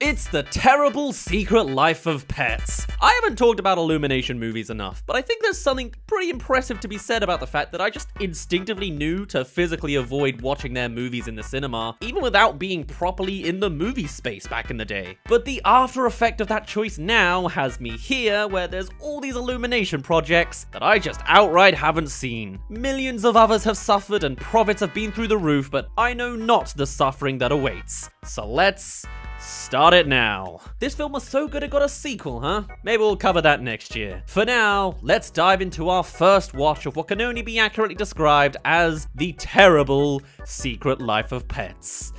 It's the terrible secret life of pets. I haven't talked about Illumination movies enough, but I think there's something pretty impressive to be said about the fact that I just instinctively knew to physically avoid watching their movies in the cinema, even without being properly in the movie space back in the day. But the after effect of that choice now has me here, where there's all these Illumination projects that I just outright haven't seen. Millions of others have suffered and profits have been through the roof, but I know not the suffering that awaits. So let's start it now. This film was so good it got a sequel, huh? Maybe we'll cover that next year. For now, let's dive into our first watch of what can only be accurately described as the terrible secret life of pets.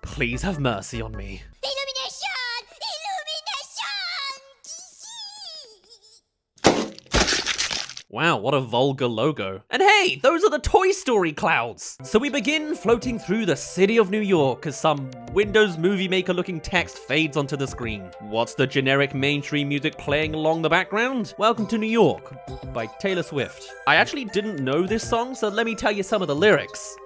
Please have mercy on me. Illumination! Wow, what a vulgar logo. And hey, those are the Toy Story clouds! So we begin floating through the city of New York as some Windows Movie Maker looking text fades onto the screen. What's the generic mainstream music playing along the background? Welcome to New York by Taylor Swift. I actually didn't know this song, so let me tell you some of the lyrics.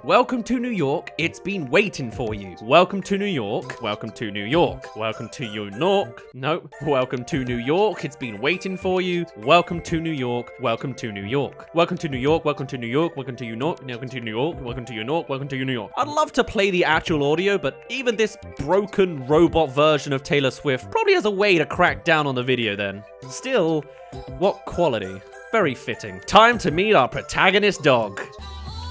Welcome to New York, it's been waiting for you. Welcome to New York, welcome to New York, welcome to New York. No, welcome to New York, it's been waiting for you. Welcome to New York. Welcome to New York. Welcome to New York. Welcome to New York. Welcome to New York. Welcome to New York. Welcome to New York. Welcome to New York. I'd love to play the actual audio, but even this broken robot version of Taylor Swift probably has a way to crack down on the video then. Still, what quality. Very fitting. Time to meet our protagonist dog.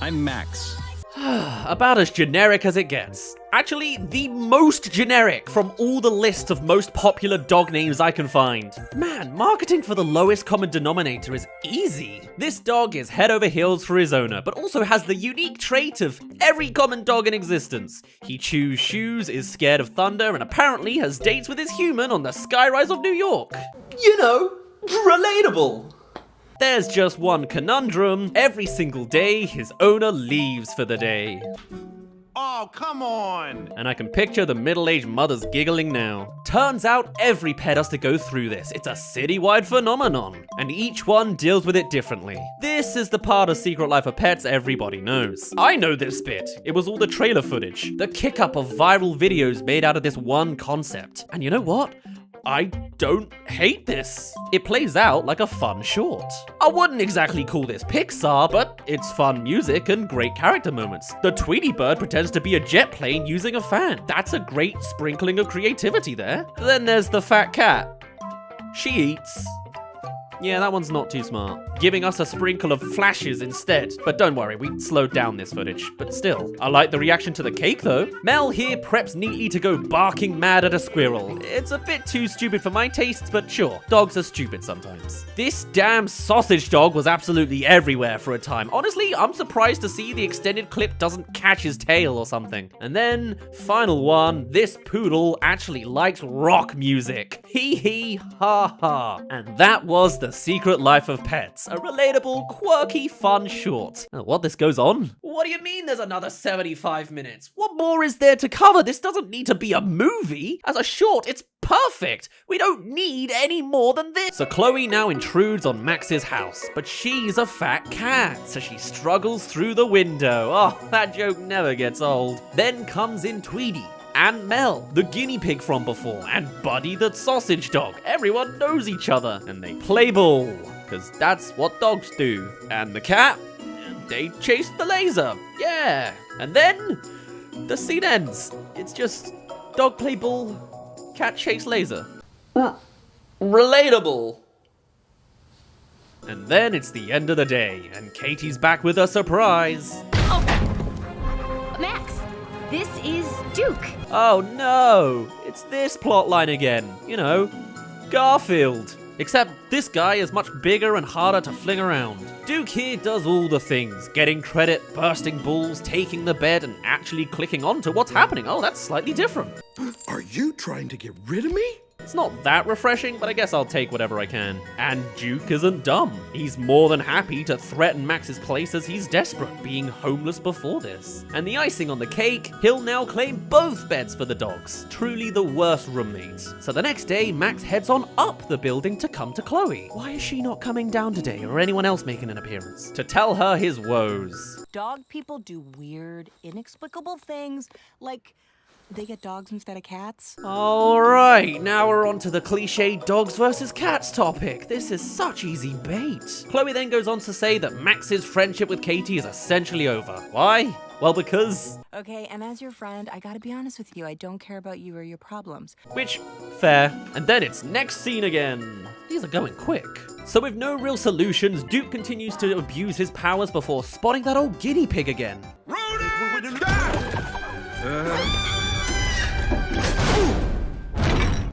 I'm Max. About as generic as it gets. Actually, the most generic from all the list of most popular dog names I can find. Man, marketing for the lowest common denominator is easy. This dog is head over heels for his owner, but also has the unique trait of every common dog in existence. He chews shoes, is scared of thunder, and apparently has dates with his human on the skyrise of New York. You know, relatable. There's just one conundrum. Every single day, his owner leaves for the day. Oh, come on! And I can picture the middle-aged mothers giggling now. Turns out every pet has to go through this. It's a citywide phenomenon, and each one deals with it differently. This is the part of Secret Life of Pets everybody knows. I know this bit. It was all the trailer footage, the kick-up of viral videos made out of this one concept. And you know what? I don't hate this. It plays out like a fun short. I wouldn't exactly call this Pixar, but it's fun music and great character moments. The Tweety Bird pretends to be a jet plane using a fan. That's a great sprinkling of creativity there. Then there's the fat cat. She eats. Yeah, that one's not too smart. Giving us a sprinkle of flashes instead. But don't worry, we slowed down this footage. But still, I like the reaction to the cake though. Mel here preps neatly to go barking mad at a squirrel. It's a bit too stupid for my tastes, but sure, dogs are stupid sometimes. This damn sausage dog was absolutely everywhere for a time. Honestly, I'm surprised to see the extended clip doesn't catch his tail or something. And then, final one, this poodle actually likes rock music. Hee hee ha ha. And that was The Secret Life of Pets, a relatable, quirky, fun short. What, this goes on? What do you mean there's another 75 minutes? What more is there to cover? This doesn't need to be a movie. As a short, it's perfect. We don't need any more than this. So Chloe now intrudes on Max's house, but she's a fat cat, so she struggles through the window. Oh, that joke never gets old. Then comes in Tweety. And Mel, the guinea pig from before, and Buddy the sausage dog. Everyone knows each other, and they play ball, because that's what dogs do. And the cat, they chase the laser, yeah. And then, the scene ends. It's just dog play ball, cat chase laser. Relatable. And then it's the end of the day, and Katie's back with a surprise. Oh, Max, this is Duke. Oh no, it's this plotline again. You know, Garfield. Except this guy is much bigger and harder to fling around. Duke here does all the things, getting credit, bursting balls, taking the bed, and actually clicking on to what's happening. Oh, that's slightly different. Are you trying to get rid of me? It's not that refreshing, but I guess I'll take whatever I can. And Duke isn't dumb. He's more than happy to threaten Max's place as he's desperate, being homeless before this. And the icing on the cake, he'll now claim both beds for the dogs. Truly the worst roommates. So the next day, Max heads on up the building to come to Chloe. Why is she not coming down today, or anyone else making an appearance? To tell her his woes. Dog people do weird, inexplicable things, like They get dogs instead of cats? Alright, now we're on to the cliche dogs versus cats topic. This is such easy bait. Chloe then goes on to say that Max's friendship with Katie is essentially over. Why? Well, because... Okay, and as your friend, I gotta be honest with you, I don't care about you or your problems. Which, fair. And then it's next scene again. These are going quick. So with no real solutions, Duke continues to abuse his powers before spotting that old guinea pig again.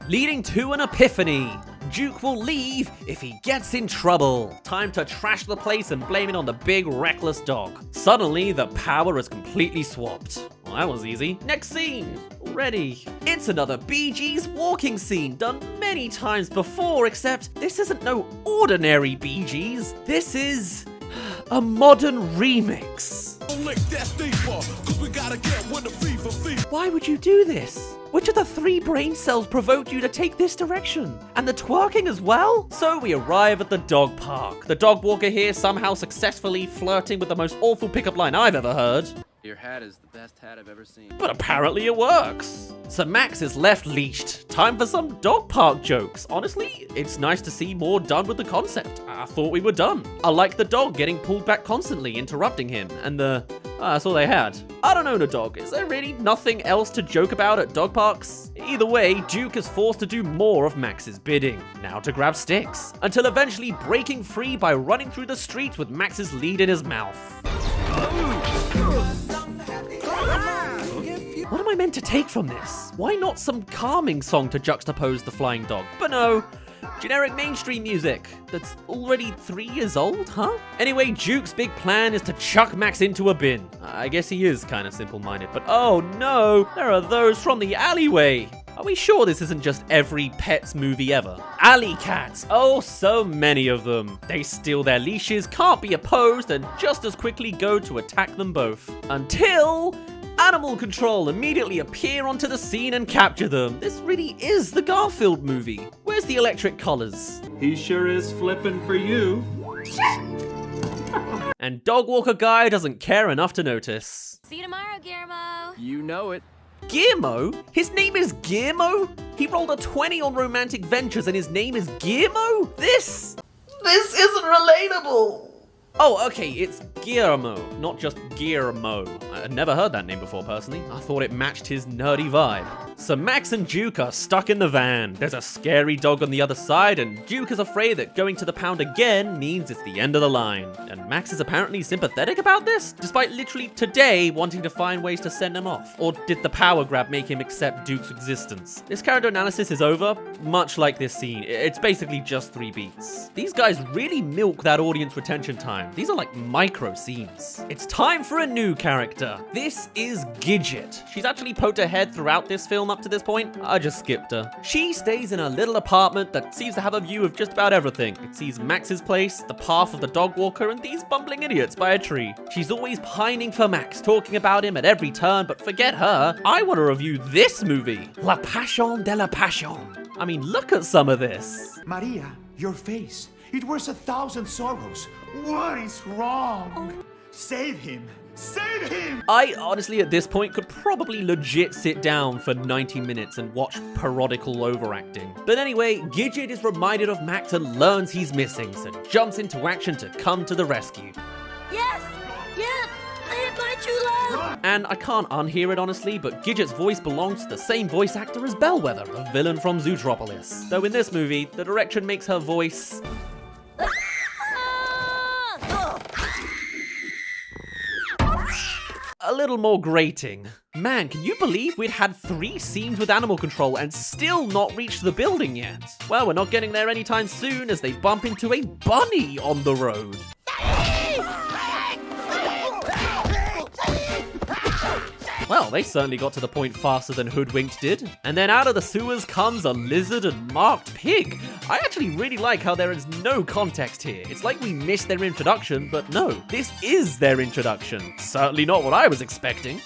Leading to an epiphany. Duke will leave if he gets in trouble. Time to trash the place and blame it on the big reckless dog. Suddenly, the power is completely swapped. Well, that was easy. Next scene. Already. It's another Bee Gees walking scene done many times before, except this isn't no ordinary Bee Gees. This is a modern remix. Why would you do this? Which of the 3 brain cells provoked you to take this direction? And the twerking as well? So we arrive at the dog park. The dog walker here somehow successfully flirting with the most awful pickup line I've ever heard. Your hat is the best hat I've ever seen. But apparently it works. So Max is left leashed. Time for some dog park jokes. Honestly, it's nice to see more done with the concept. I thought we were done. I like the dog getting pulled back constantly, interrupting him, and that's all they had. I don't own a dog. Is there really nothing else to joke about at dog parks? Either way, Duke is forced to do more of Max's bidding. Now to grab sticks. Until eventually breaking free by running through the streets with Max's lead in his mouth. What am I meant to take from this? Why not some calming song to juxtapose the flying dog? But no, generic mainstream music that's already 3 years old, huh? Anyway, Duke's big plan is to chuck Max into a bin. I guess he is kind of simple-minded, but oh no, there are those from the alleyway. Are we sure this isn't just every Pets movie ever? Alley cats, oh so many of them. They steal their leashes, can't be opposed, and just as quickly go to attack them both. Until Animal Control immediately appear onto the scene and capture them. This really is the Garfield movie. Where's the electric collars? He sure is flipping for you. And Dog Walker Guy doesn't care enough to notice. See you tomorrow, Guillermo. You know it. Guillermo? His name is Guillermo? He rolled a 20 on Romantic Ventures and his name is Guillermo? This isn't relatable. Oh, okay, it's Guillermo, not just Guillermo. I'd never heard that name before, personally. I thought it matched his nerdy vibe. So Max and Duke are stuck in the van. There's a scary dog on the other side, and Duke is afraid that going to the pound again means it's the end of the line. And Max is apparently sympathetic about this, despite literally today wanting to find ways to send him off. Or did the power grab make him accept Duke's existence? This character analysis is over, much like this scene. It's basically just 3 beats. These guys really milk that audience retention time. These are like micro scenes. It's time for a new character. This is Gidget. She's actually poked her head throughout this film up to this point. I just skipped her. She stays in a little apartment that seems to have a view of just about everything. It sees Max's place, the path of the dog walker, and these bumbling idiots by a tree. She's always pining for Max, talking about him at every turn, but forget her. I want to review this movie. La Passion de la Passion. I mean, look at some of this. Maria, your face. It wears 1,000 sorrows. What is wrong? Save him. Save him! I honestly, at this point, could probably legit sit down for 90 minutes and watch parodical overacting. But anyway, Gidget is reminded of Max and learns he's missing, so jumps into action to come to the rescue. Yes! Yes! I am my true love! And I can't unhear it, honestly, but Gidget's voice belongs to the same voice actor as Bellwether, a villain from Zootropolis. Though in this movie, the direction makes her voice a little more grating. Man, can you believe we'd had 3 scenes with Animal Control and still not reached the building yet? Well, we're not getting there anytime soon as they bump into a bunny on the road. Well, they certainly got to the point faster than Hoodwinked did. And then out of the sewers comes a lizard and marked pig. I actually really like how there is no context here. It's like we missed their introduction, but no, this is their introduction. Certainly not what I was expecting.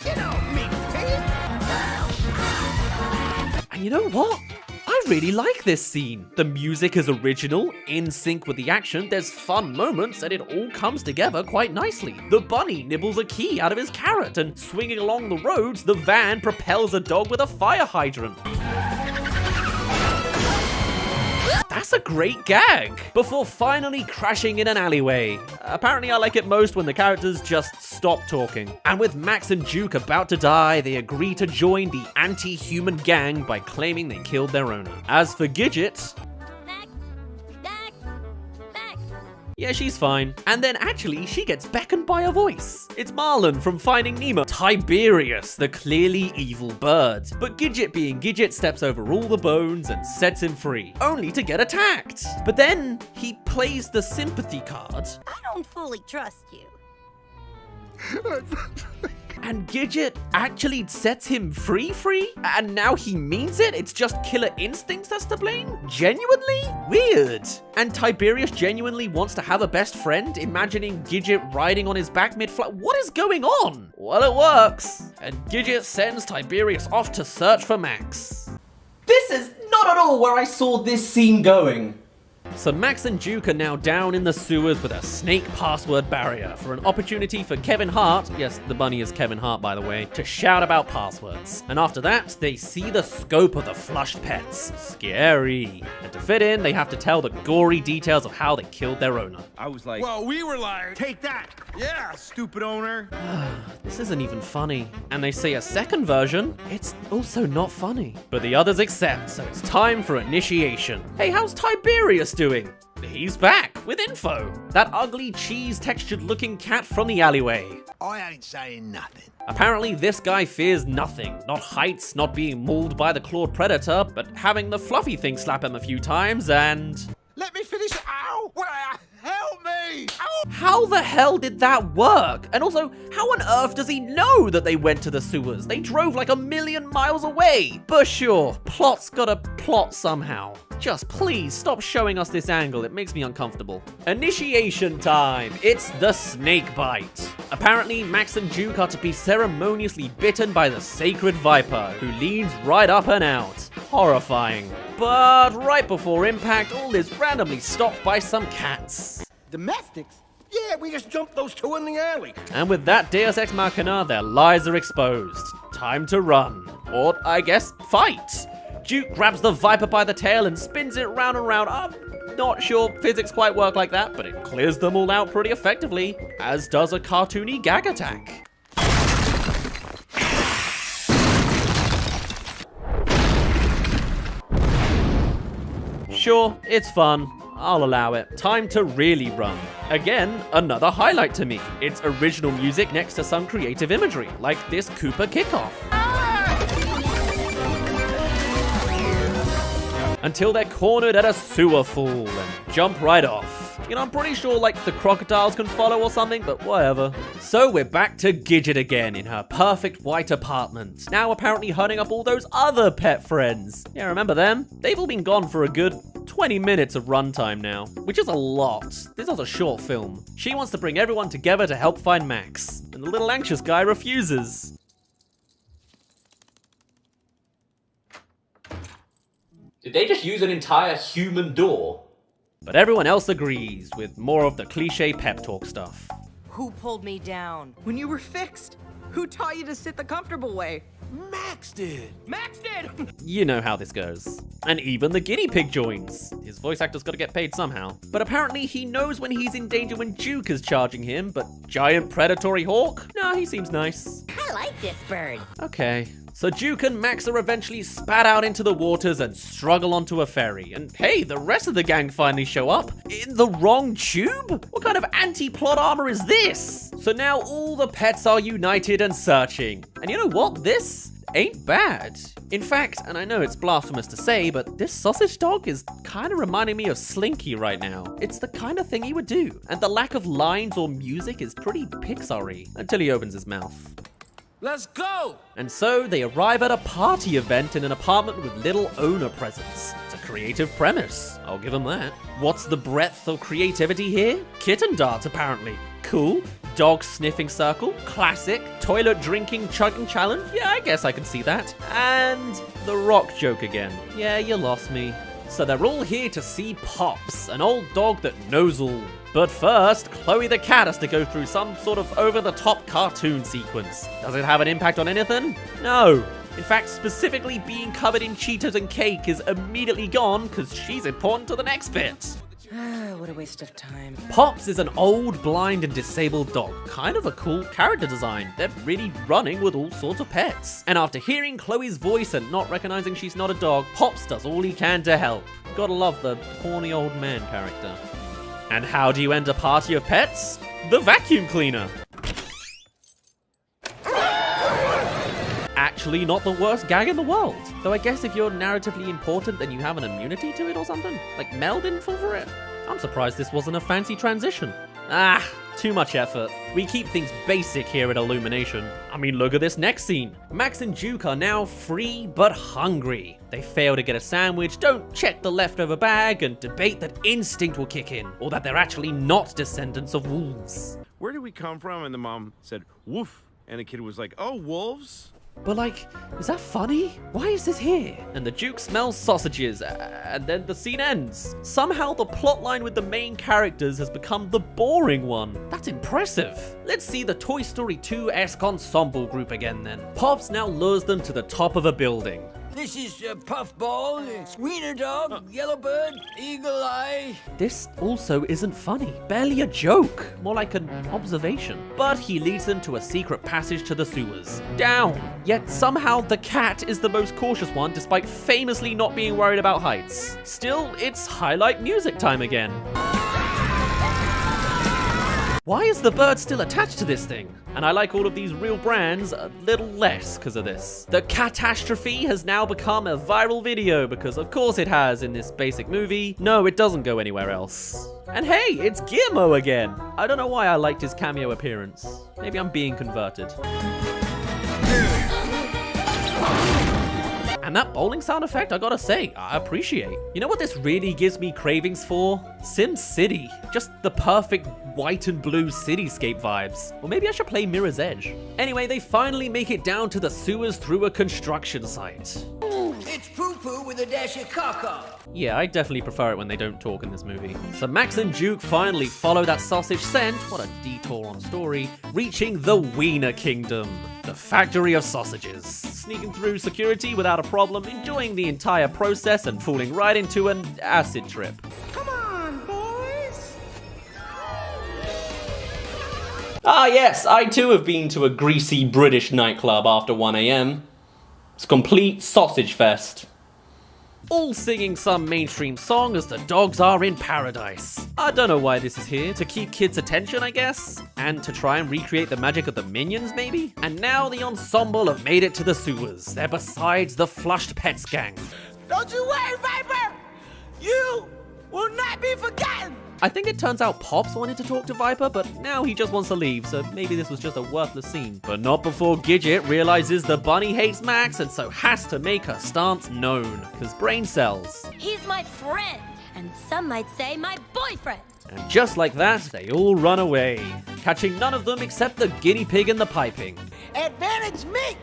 And you know what? I I really like this scene. The music is original, in sync with the action, there's fun moments, and it all comes together quite nicely. The bunny nibbles a key out of his carrot, and swinging along the roads, the van propels a dog with a fire hydrant. That's a great gag! Before finally crashing in an alleyway. Apparently I like it most when the characters just stop talking. And with Max and Duke about to die, they agree to join the anti-human gang by claiming they killed their owner. As for Gidget... yeah, she's fine. And then actually, she gets beckoned by a voice. It's Marlin from Finding Nemo. Tiberius, the clearly evil bird. But Gidget being Gidget steps over all the bones and sets him free, only to get attacked. But then, he plays the sympathy card. I don't fully trust you. And Gidget actually sets him free? And now he means it? It's just killer instincts that's to blame? Genuinely? Weird. And Tiberius genuinely wants to have a best friend, imagining Gidget riding on his back mid-flight. What is going on? Well, it works. And Gidget sends Tiberius off to search for Max. This is not at all where I saw this scene going. So Max and Duke are now down in the sewers with a snake password barrier for an opportunity for Kevin Hart, yes, the bunny is Kevin Hart by the way, to shout about passwords. And after that, they see the scope of the flushed pets. Scary. And to fit in, they have to tell the gory details of how they killed their owner. I was like, Well, we were like, take that. Yeah, stupid owner. This isn't even funny. And they say a second version, it's also not funny. But the others accept, so it's time for initiation. Hey, how's Tiberius doing? He's back with info. That ugly cheese-textured looking cat from the alleyway. I ain't saying nothing. Apparently this guy fears nothing. Not heights, not being mauled by the clawed predator, but having the fluffy thing slap him a few times and... Let me finish. Ow! Help me! Ow! how the hell did that work? And also, how on earth does he know that they went to the sewers? They drove like 1,000,000 miles away. But sure, plot's gotta plot somehow. Just please stop showing us this angle, it makes me uncomfortable. Initiation time, it's the snake bite. Apparently, Max and Duke are to be ceremoniously bitten by the sacred viper, who leans right up and out. Horrifying. But right before impact, all is randomly stopped by some cats. Domestics? Yeah, we just jumped those two in the alley. And with that Deus Ex Machina, their lies are exposed. Time to run. Or, I guess, fight. Duke grabs the viper by the tail and spins it round and round. I'm not sure physics quite work like that, but it clears them all out pretty effectively, as does a cartoony gag attack. Sure, it's fun. I'll allow it. Time to really run. Again, another highlight to me. It's original music next to some creative imagery, like this Cooper kickoff. Until they're cornered at a sewer fall and jump right off. You know, I'm pretty sure like the crocodiles can follow or something, but whatever. So we're back to Gidget again in her perfect white apartment. Now apparently hunting up all those other pet friends. Yeah, remember them? They've all been gone for a good 20 minutes of runtime now, which is a lot. This is a short film. She wants to bring everyone together to help find Max, and the little anxious guy refuses. Did they just use an entire human door? But everyone else agrees, with more of the cliche pep talk stuff. Who pulled me down? When you were fixed? Who taught you to sit the comfortable way? Max did. Max did! You know how this goes. And even the guinea pig joins. His voice actor's gotta get paid somehow. But apparently he knows when he's in danger when Duke is charging him, but giant predatory hawk? Nah, he seems nice. I like this bird. Okay. So Duke and Max are eventually spat out into the waters and struggle onto a ferry. And hey, the rest of the gang finally show up. In the wrong tube? What kind of anti-plot armor is this? So now all the pets are united and searching. And you know what? This ain't bad. In fact, and I know it's blasphemous to say, but this sausage dog is kind of reminding me of Slinky right now. It's the kind of thing he would do. And the lack of lines or music is pretty Pixar-y until he opens his mouth. Let's go! And so they arrive at a party event in an apartment with little owner presents. It's a creative premise, I'll give them that. What's the breadth of creativity here? Kitten darts, apparently. Cool. dog sniffing circle, classic. Toilet drinking chugging challenge, yeah, I guess I can see that. And the rock joke again. Yeah, you lost me. So they're all here to see Pops, an old dog that knows all. But first, Chloe the cat has to go through some sort of over-the-top cartoon sequence. Does it have an impact on anything? No. In fact, specifically being covered in Cheetos and cake is immediately gone because she's important to the next bit. What a waste of time. Pops is an old, blind, and disabled dog. Kind of a cool character design. They're really running with all sorts of pets. And after hearing Chloe's voice and not recognizing she's not a dog, Pops does all he can to help. Gotta love the horny old man character. And how do you end a party of pets? The vacuum cleaner. Actually not the worst gag in the world. Though I guess if you're narratively important, then you have an immunity to it or something? Like Mel didn't fall for it? I'm surprised this wasn't a fancy transition. Ah, too much effort. We keep things basic here at Illumination. I mean, look at this next scene. Max and Duke are now free but hungry. They fail to get a sandwich, don't check the leftover bag, and debate that instinct will kick in, or that they're actually not descendants of wolves. Where did we come from? And the mom said, woof. And the kid was like, oh, wolves? But like, is that funny? Why is this here? And the Duke smells sausages, and then the scene ends. Somehow the plotline with the main characters has become the boring one. That's impressive. Let's see the Toy Story 2-esque ensemble group again then. Pops now lures them to the top of a building. This is Puffball, Wiener Dog, Yellowbird, Eagle Eye. This also isn't funny. Barely a joke. More like an observation. But he leads them to a secret passage to the sewers. Down. Yet somehow the cat is the most cautious one despite famously not being worried about heights. Still, it's highlight music time again. Why is the bird still attached to this thing? And I like all of these real brands a little less because of this. The catastrophe has now become a viral video because of course it has in this basic movie. No, it doesn't go anywhere else. And hey, it's Guillermo again. I don't know why I liked his cameo appearance. Maybe I'm being converted. And that bowling sound effect, I gotta say, I appreciate. You know what this really gives me cravings for? Sim City. Just the perfect white and blue cityscape vibes. Or maybe I should play Mirror's Edge. Anyway, they finally make it down to the sewers through a construction site. It's poo-poo with a dash of caca. Yeah, I definitely prefer it when they don't talk in this movie. So Max and Duke finally follow that sausage scent, what a detour on story, reaching the Wiener Kingdom, the factory of sausages. Sneaking through security without a problem, enjoying the entire process and falling right into an acid trip. Come on, boys. Ah yes, I too have been to a greasy British nightclub after 1 AM. It's a complete sausage fest. All singing some mainstream song as the dogs are in paradise. I don't know why this is here, to keep kids' attention I guess? And to try and recreate the magic of the Minions maybe? And now the ensemble have made it to the sewers. They're besides the flushed pets gang. Don't you worry, Viper. You will not be forgotten. I think it turns out Pops wanted to talk to Viper, but now he just wants to leave, so maybe this was just a worthless scene. But not before Gidget realizes the bunny hates Max and so has to make her stance known, because brain cells. He's my friend, and some might say my boyfriend. And just like that, they all run away, catching none of them except the guinea pig in the piping. Advantage me.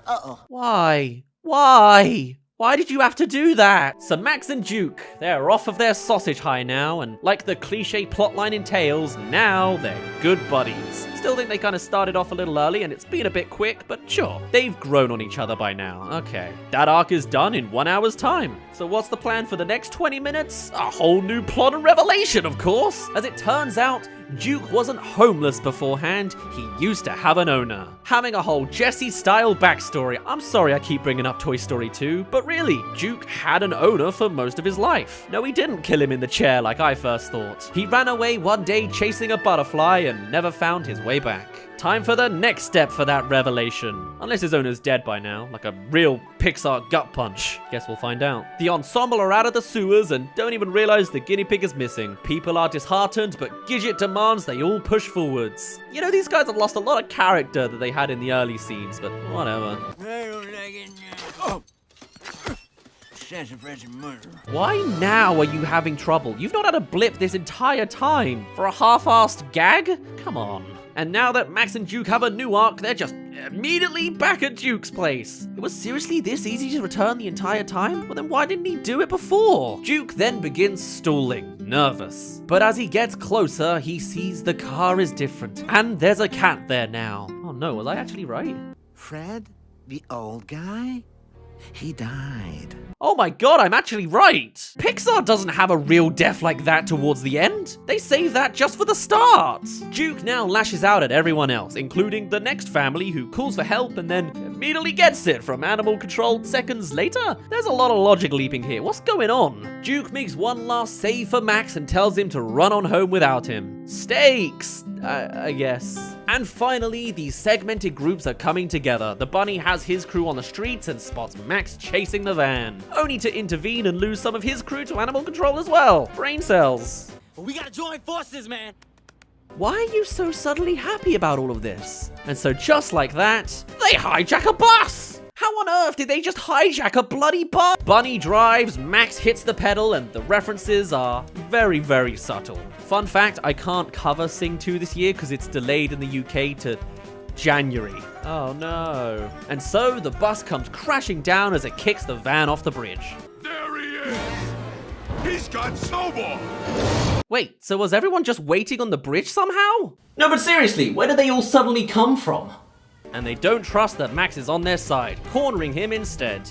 Uh-oh. Why? Why? Why did you have to do that? So Max and Duke, they're off of their sausage high now, and like the cliche plotline entails, now they're good buddies. Still think they kind of started off a little early and it's been a bit quick, but sure, they've grown on each other by now. Okay, that arc is done in 1 hour's time. So what's the plan for the next 20 minutes? A whole new plot and revelation, of course! As it turns out, Duke wasn't homeless beforehand, he used to have an owner. Having a whole Jesse-style backstory. I'm sorry I keep bringing up Toy Story 2, but really, Duke had an owner for most of his life. No, he didn't kill him in the chair like I first thought. He ran away one day chasing a butterfly and never found his way back. Time for the next step for that revelation. Unless his owner's dead by now, like a real Pixar gut punch. Guess we'll find out. The ensemble are out of the sewers and don't even realize the guinea pig is missing. People are disheartened, but Gidget demands they all push forwards. You know, these guys have lost a lot of character that they had in the early scenes, but whatever. I don't like it. Oh. sassafras and murder. Why now are you having trouble? You've not had a blip this entire time. For a half-assed gag? Come on. And now that Max and Duke have a new arc, they're just immediately back at Duke's place. It was seriously this easy to return the entire time? Well, then why didn't he do it before? Duke then begins stalling, nervous. But as he gets closer, he sees the car is different. And there's a cat there now. Oh no, was I actually right? Fred, the old guy? He died. Oh my god, I'm actually right! Pixar doesn't have a real death like that towards the end. They save that just for the start. Duke now lashes out at everyone else, including the next family who calls for help and then immediately gets it from animal control seconds later. There's a lot of logic leaping here. What's going on? Duke makes one last save for Max and tells him to run on home without him. Stakes, I guess. And finally, these segmented groups are coming together. The bunny has his crew on the streets and spots Max chasing the van, only to intervene and lose some of his crew to animal control as well. Brain cells. We gotta join forces, man. Why are you so suddenly happy about all of this? And so just like that, they hijack a bus! How on earth did they just hijack a bloody bus? Bunny drives, Max hits the pedal, and the references are very, very subtle. Fun fact, I can't cover Sing 2 this year because it's delayed in the UK to January. Oh no. And so the bus comes crashing down as it kicks the van off the bridge. There he is! He's got snowball! Wait, so was everyone just waiting on the bridge somehow? No, but seriously, where did they all suddenly come from? And they don't trust that Max is on their side, cornering him instead.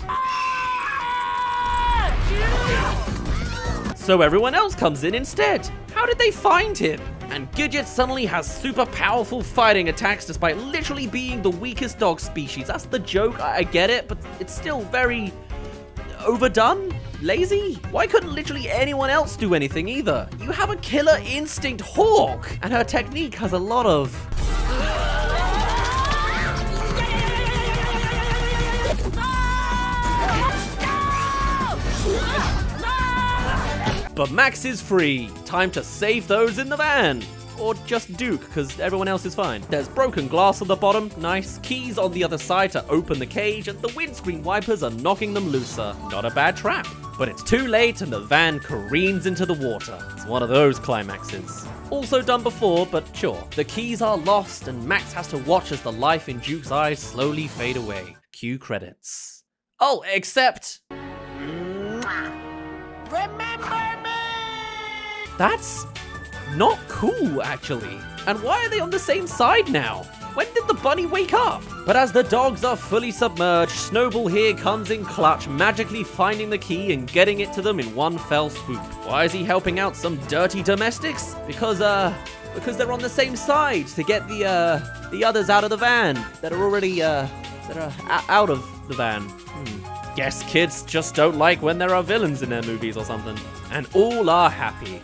So everyone else comes in instead. How did they find him? And Gidget suddenly has super powerful fighting attacks despite literally being the weakest dog species. That's the joke, I get it, but it's still very overdone? Lazy? Why couldn't literally anyone else do anything either? You have a killer instinct hawk, and her technique has a lot of... But Max is free. Time to save those in the van. Or just Duke, because everyone else is fine. There's broken glass on the bottom, nice. Keys on the other side to open the cage, and the windscreen wipers are knocking them looser. Not a bad trap. But it's too late and the van careens into the water. It's one of those climaxes. Also done before, but sure. The keys are lost and Max has to watch as the life in Duke's eyes slowly fade away. Cue credits. Oh, except... That's not cool, actually. And why are they on the same side now? When did the bunny wake up? But as the dogs are fully submerged, Snowball here comes in clutch, magically finding the key and getting it to them in one fell swoop. Why is he helping out some dirty domestics? Because they're on the same side to get the others out of the van that are already out of the van. Guess kids just don't like when there are villains in their movies or something. And all are happy.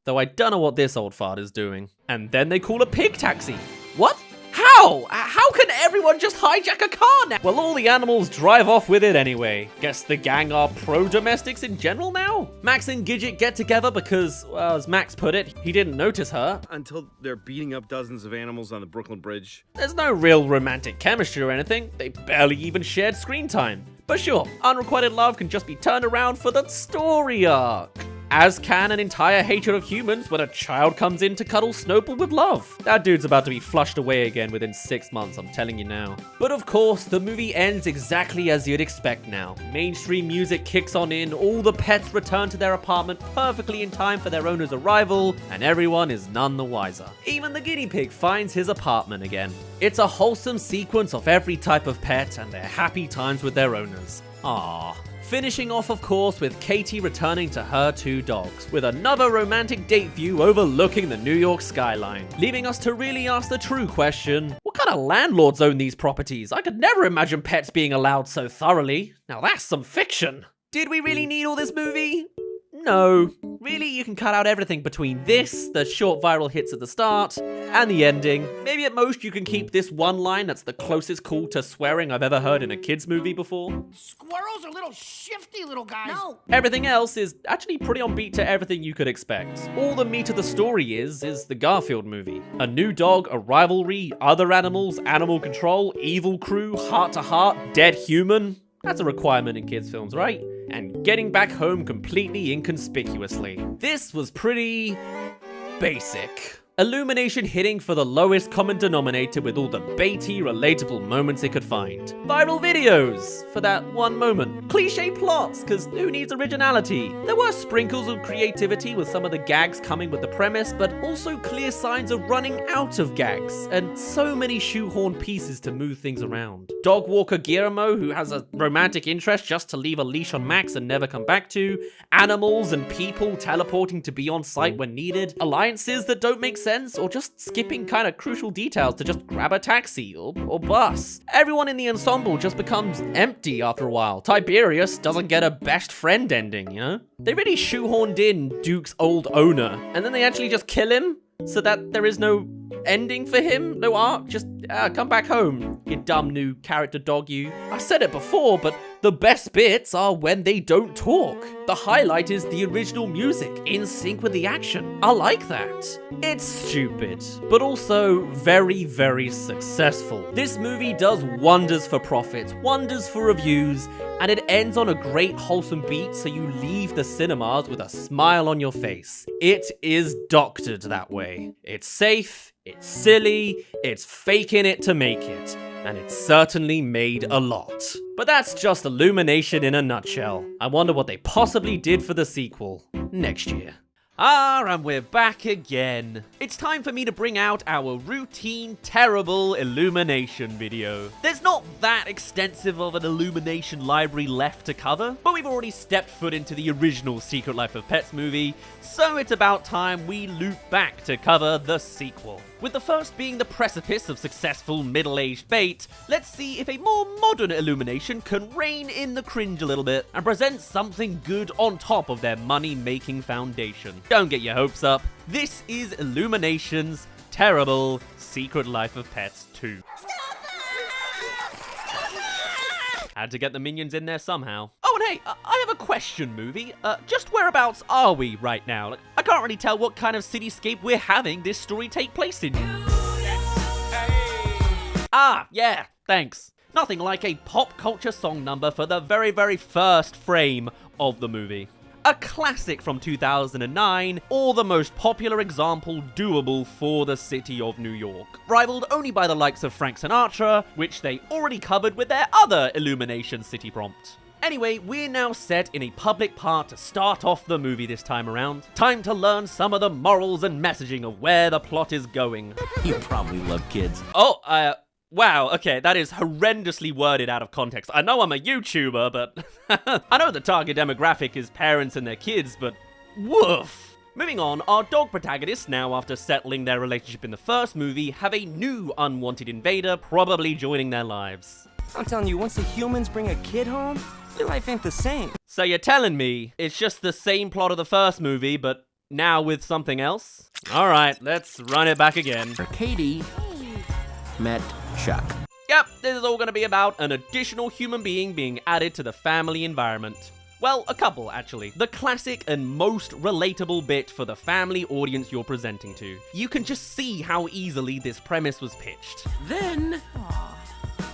Though I don't know what this old fart is doing. And then they call a pig taxi. What? How? How can everyone just hijack a car now? Well, all the animals drive off with it anyway. Guess the gang are pro-domestics in general now? Max and Gidget get together because, well, as Max put it, he didn't notice her. Until they're beating up dozens of animals on the Brooklyn Bridge. There's no real romantic chemistry or anything. They barely even shared screen time. But sure, unrequited love can just be turned around for the story arc. As can an entire hatred of humans when a child comes in to cuddle Snowball with love. That dude's about to be flushed away again within 6 months, I'm telling you now. But of course, the movie ends exactly as you'd expect now. Mainstream music kicks on in, all the pets return to their apartment perfectly in time for their owner's arrival, and everyone is none the wiser. Even the guinea pig finds his apartment again. It's a wholesome sequence of every type of pet and their happy times with their owners. Aww. Finishing off, of course, with Katie returning to her 2 dogs, with another romantic date view overlooking the New York skyline, leaving us to really ask the true question, what kind of landlords own these properties? I could never imagine pets being allowed so thoroughly. Now that's some fiction. Did we really need all this movie? No. Really, you can cut out everything between this, the short viral hits at the start, and the ending. Maybe at most you can keep this one line that's the closest call to swearing I've ever heard in a kid's movie before. Squirrels are little shifty little guys. No. Everything else is actually pretty on beat to everything you could expect. All the meat of the story is the Garfield movie. A new dog, a rivalry, other animals, animal control, evil crew, heart to heart, dead human. That's a requirement in kids' films, right? And getting back home completely inconspicuously. This was pretty basic. Illumination hitting for the lowest common denominator with all the baity, relatable moments it could find. Viral videos for that one moment. Cliche plots, cause who needs originality? There were sprinkles of creativity with some of the gags coming with the premise, but also clear signs of running out of gags, and so many shoehorned pieces to move things around. Dog walker Guillermo, who has a romantic interest just to leave a leash on Max and never come back to. Animals and people teleporting to be on site when needed. Alliances that don't make sense, or just skipping kind of crucial details to just grab a taxi or bus. Everyone in the ensemble just becomes empty after a while. Tiberius doesn't get a best friend ending, you know? They really shoehorned in Duke's old owner, and then they actually just kill him so that there is no ending for him, no arc, just come back home, you dumb new character dog you. I said it before, but the best bits are when they don't talk. The highlight is the original music, in sync with the action. I like that. It's stupid, but also very, very successful. This movie does wonders for profits, wonders for reviews, and it ends on a great wholesome beat so you leave the cinemas with a smile on your face. It is doctored that way. It's safe, it's silly, it's faking it to make it, and it's certainly made a lot. But that's just Illumination in a nutshell. I wonder what they possibly did for the sequel next year. And we're back again. It's time for me to bring out our routine, terrible Illumination video. There's not that extensive of an Illumination library left to cover, but we've already stepped foot into the original Secret Life of Pets movie, so it's about time we loop back to cover the sequel. With the first being the precipice of successful middle-aged bait, let's see if a more modern Illumination can rein in the cringe a little bit and present something good on top of their money-making foundation. Don't get your hopes up. This is Illumination's terrible Secret Life of Pets 2. Had to get the minions in there somehow. Oh, and hey, I have a question, movie. Just whereabouts are we right now? Like, I can't really tell what kind of cityscape we're having this story take place in. Ah, yeah, thanks. Nothing like a pop culture song number for the very, very first frame of the movie. A classic from 2009, or the most popular example doable for the city of New York. Rivaled only by the likes of Frank Sinatra, which they already covered with their other Illumination city prompt. Anyway, we're now set in a public park to start off the movie this time around. Time to learn some of the morals and messaging of where the plot is going. You probably love kids. Oh, wow, okay, that is horrendously worded out of context. I know I'm a YouTuber, but I know the target demographic is parents and their kids, but woof. Moving on, our dog protagonists, now after settling their relationship in the first movie, have a new unwanted invader probably joining their lives. I'm telling you, once the humans bring a kid home, your life ain't the same. So you're telling me it's just the same plot of the first movie, but now with something else? Alright, let's run it back again. Katie met Chuck. Yep, this is all going to be about an additional human being being added to the family environment. Well, a couple, actually. The classic and most relatable bit for the family audience you're presenting to. You can just see how easily this premise was pitched. Then,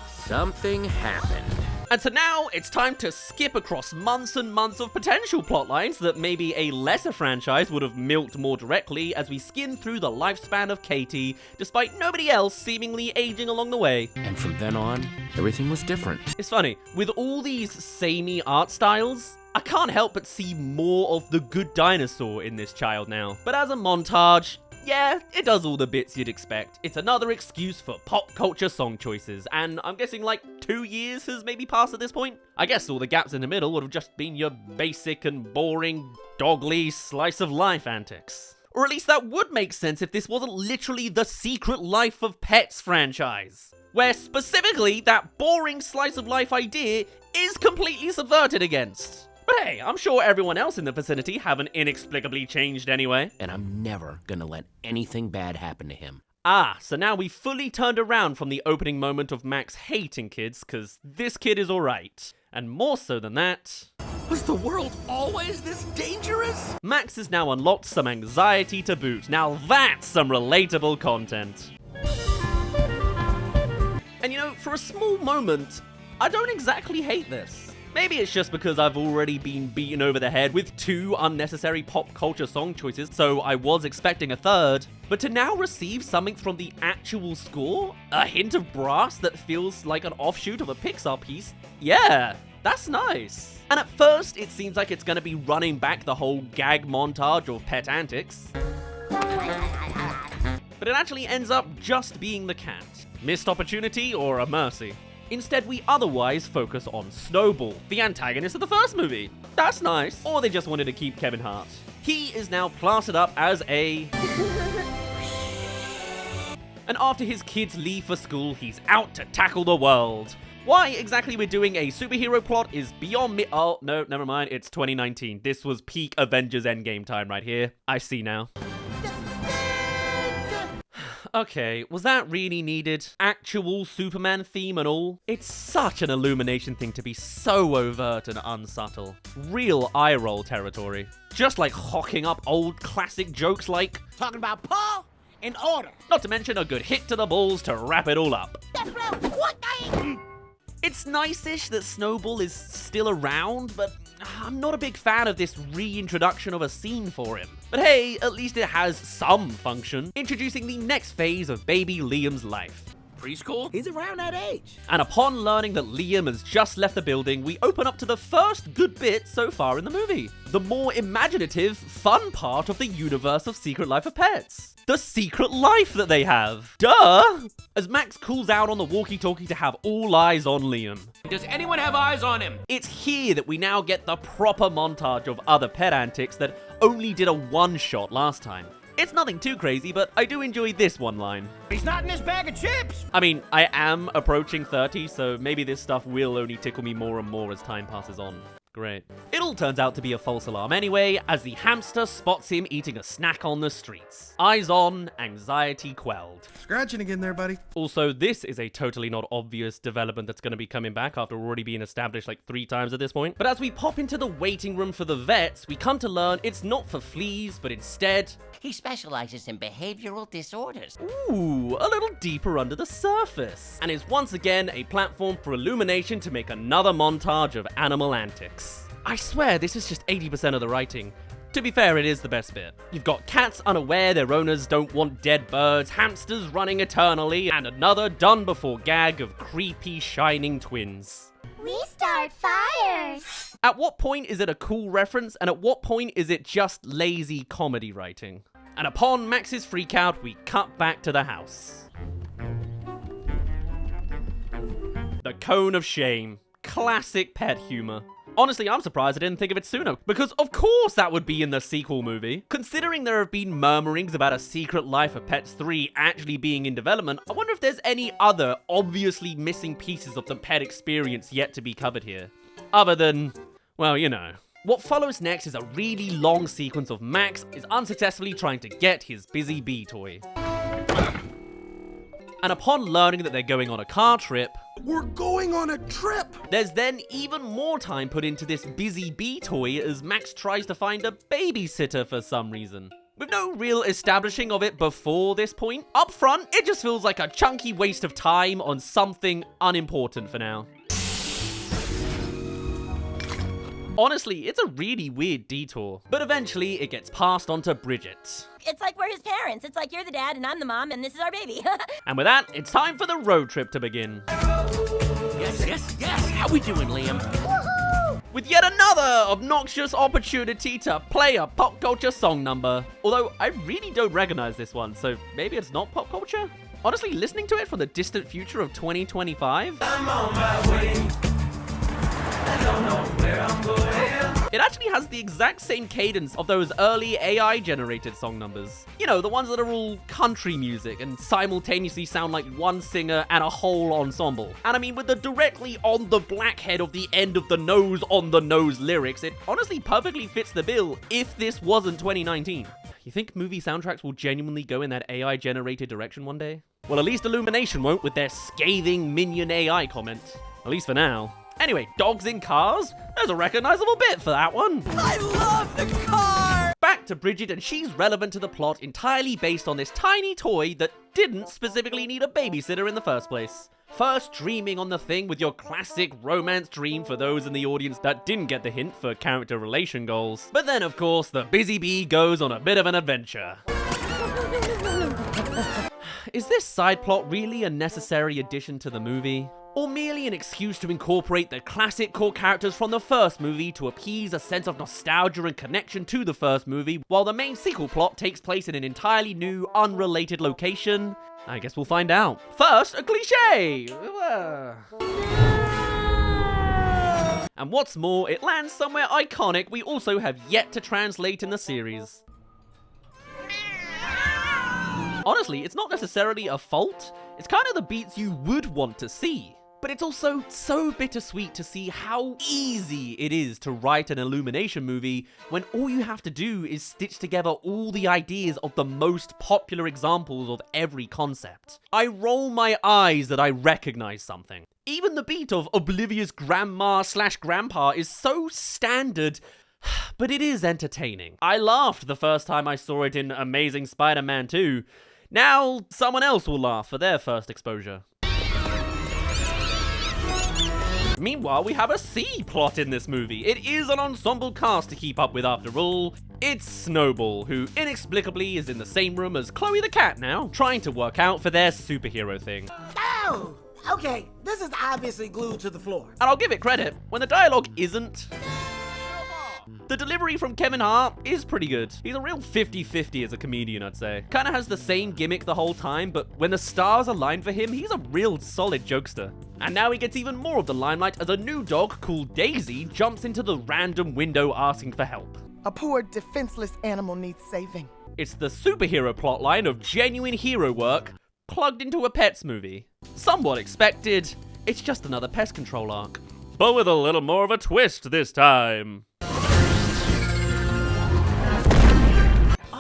something happened. And so now, it's time to skip across months and months of potential plotlines that maybe a lesser franchise would have milked more directly as we skin through the lifespan of Katie, despite nobody else seemingly aging along the way. And from then on, everything was different. It's funny, with all these samey art styles, I can't help but see more of the good dinosaur in this child now. But as a montage, yeah, it does all the bits you'd expect. It's another excuse for pop culture song choices, and I'm guessing like 2 years has maybe passed at this point. I guess all the gaps in the middle would have just been your basic and boring, dogly slice of life antics. Or at least that would make sense if this wasn't literally the Secret Life of Pets franchise, where specifically that boring slice of life idea is completely subverted against. But hey, I'm sure everyone else in the vicinity haven't inexplicably changed anyway. And I'm never gonna let anything bad happen to him. Ah, so now we've fully turned around from the opening moment of Max hating kids, cause this kid is alright. And more so than that... Was the world always this dangerous? Max has now unlocked some anxiety to boot. Now that's some relatable content. And you know, for a small moment, I don't exactly hate this. Maybe it's just because I've already been beaten over the head with 2 unnecessary pop culture song choices, so I was expecting a third. But to now receive something from the actual score, a hint of brass that feels like an offshoot of a Pixar piece, yeah, that's nice. And at first, it seems like it's gonna be running back the whole gag montage of pet antics. But it actually ends up just being the cat. Missed opportunity or a mercy? Instead, we otherwise focus on Snowball, the antagonist of the first movie. That's nice. Or they just wanted to keep Kevin Hart. He is now plastered up as a... And after his kids leave for school, he's out to tackle the world. Why exactly we're doing a superhero plot is beyond me. Oh, no, never mind. It's 2019. This was peak Avengers Endgame time right here. I see now. Okay, was that really needed? Actual Superman theme and all? It's such an Illumination thing to be so overt and unsubtle. Real eye roll territory. Just like hocking up old classic jokes like... Talking about Paul in order. Not to mention a good hit to the balls to wrap it all up. It's nice-ish that Snowball is still around, but I'm not a big fan of this reintroduction of a scene for him. But hey, at least it has some function, introducing the next phase of baby Liam's life. Preschool? He's around that age. And upon learning that Liam has just left the building, we open up to the first good bit so far in the movie. The more imaginative, fun part of the universe of Secret Life of Pets. The secret life that they have. Duh! As Max calls out on the walkie-talkie to have all eyes on Liam. Does anyone have eyes on him? It's here that we now get the proper montage of other pet antics that only did a one-shot last time. It's nothing too crazy, but I do enjoy this one line. He's not in his bag of chips. I mean, I am approaching 30, so maybe this stuff will only tickle me more and more as time passes on. Great. It all turns out to be a false alarm anyway, as the hamster spots him eating a snack on the streets. Eyes on, anxiety quelled. Scratching again there, buddy. Also, this is a totally not obvious development that's going to be coming back after already being established like 3 times at this point. But as we pop into the waiting room for the vets, we come to learn it's not for fleas, but instead... He specializes in behavioral disorders. Ooh, a little deeper under the surface. And is once again a platform for Illumination to make another montage of animal antics. I swear this is just 80% of the writing. To be fair, it is the best bit. You've got cats unaware their owners don't want dead birds, hamsters running eternally, and another done-before gag of creepy shining twins. We start fires. At what point is it a cool reference, and at what point is it just lazy comedy writing? And upon Max's freakout, we cut back to the house. The cone of shame. Classic pet humor. Honestly, I'm surprised I didn't think of it sooner, because of course that would be in the sequel movie. Considering there have been murmurings about a Secret Life of Pets 3 actually being in development, I wonder if there's any other obviously missing pieces of the pet experience yet to be covered here. Other than, well, you know. What follows next is a really long sequence of Max is unsuccessfully trying to get his busy bee toy. And upon learning that they're going on a car trip... We're going on a trip! There's then even more time put into this busy bee toy as Max tries to find a babysitter for some reason. With no real establishing of it before this point, up front, it just feels like a chunky waste of time on something unimportant for now. Honestly, it's a really weird detour, but eventually it gets passed on to Bridget. It's like we're his parents. It's like you're the dad and I'm the mom and this is our baby. And with that, it's time for the road trip to begin. Yes. How we doing, Liam? Woohoo! With yet another obnoxious opportunity to play a pop culture song number. Although I really don't recognize this one, so maybe it's not pop culture? Honestly, listening to it from the distant future of 2025? I'm on my way. I don't know where I'm going. It actually has the exact same cadence of those early AI-generated song numbers. You know, the ones that are all country music and simultaneously sound like one singer and a whole ensemble. And I mean, with the directly on the blackhead of the end of the nose on the nose lyrics, it honestly perfectly fits the bill if this wasn't 2019. You think movie soundtracks will genuinely go in that AI-generated direction one day? Well, at least Illumination won't with their scathing minion AI comment. At least for now. Anyway, dogs in cars? There's a recognizable bit for that one. I love the car! Back to Bridget, and she's relevant to the plot entirely based on this tiny toy that didn't specifically need a babysitter in the first place. First dreaming on the thing with your classic romance dream for those in the audience that didn't get the hint for character relation goals. But then, of course, the busy bee goes on a bit of an adventure. Is this side plot really a necessary addition to the movie? Or merely an excuse to incorporate the classic core characters from the first movie to appease a sense of nostalgia and connection to the first movie, while the main sequel plot takes place in an entirely new, unrelated location? I guess we'll find out. First, a cliche! And what's more, it lands somewhere iconic we also have yet to translate in the series. Honestly, it's not necessarily a fault. It's kind of the beats you would want to see. But it's also so bittersweet to see how easy it is to write an Illumination movie when all you have to do is stitch together all the ideas of the most popular examples of every concept. I roll my eyes that I recognize something. Even the beat of oblivious grandma/grandpa is so standard, but it is entertaining. I laughed the first time I saw it in Amazing Spider-Man 2. Now, someone else will laugh for their first exposure. Meanwhile, we have a C plot in this movie. It is an ensemble cast to keep up with after all. It's Snowball, who inexplicably is in the same room as Chloe the cat now, trying to work out for their superhero thing. Oh, okay, this is obviously glued to the floor. And I'll give it credit, when the dialogue isn't. The delivery from Kevin Hart is pretty good. He's a real 50-50 as a comedian, I'd say. Kinda has the same gimmick the whole time, but when the stars align for him, he's a real solid jokester. And now he gets even more of the limelight as a new dog called Daisy jumps into the random window asking for help. A poor, defenseless animal needs saving. It's the superhero plotline of genuine hero work plugged into a Pets movie. Somewhat expected, it's just another pest control arc. But with a little more of a twist this time.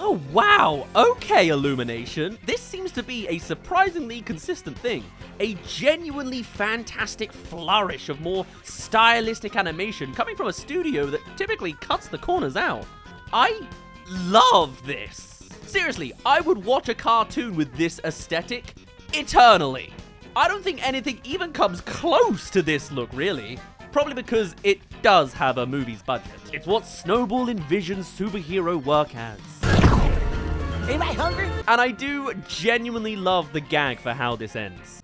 Oh wow, okay Illumination. This seems to be a surprisingly consistent thing. A genuinely fantastic flourish of more stylistic animation coming from a studio that typically cuts the corners out. I love this. Seriously, I would watch a cartoon with this aesthetic eternally. I don't think anything even comes close to this look, really. Probably because it does have a movie's budget. It's what Snowball envisions superhero work as. Anybody hungry? And I do genuinely love the gag for how this ends.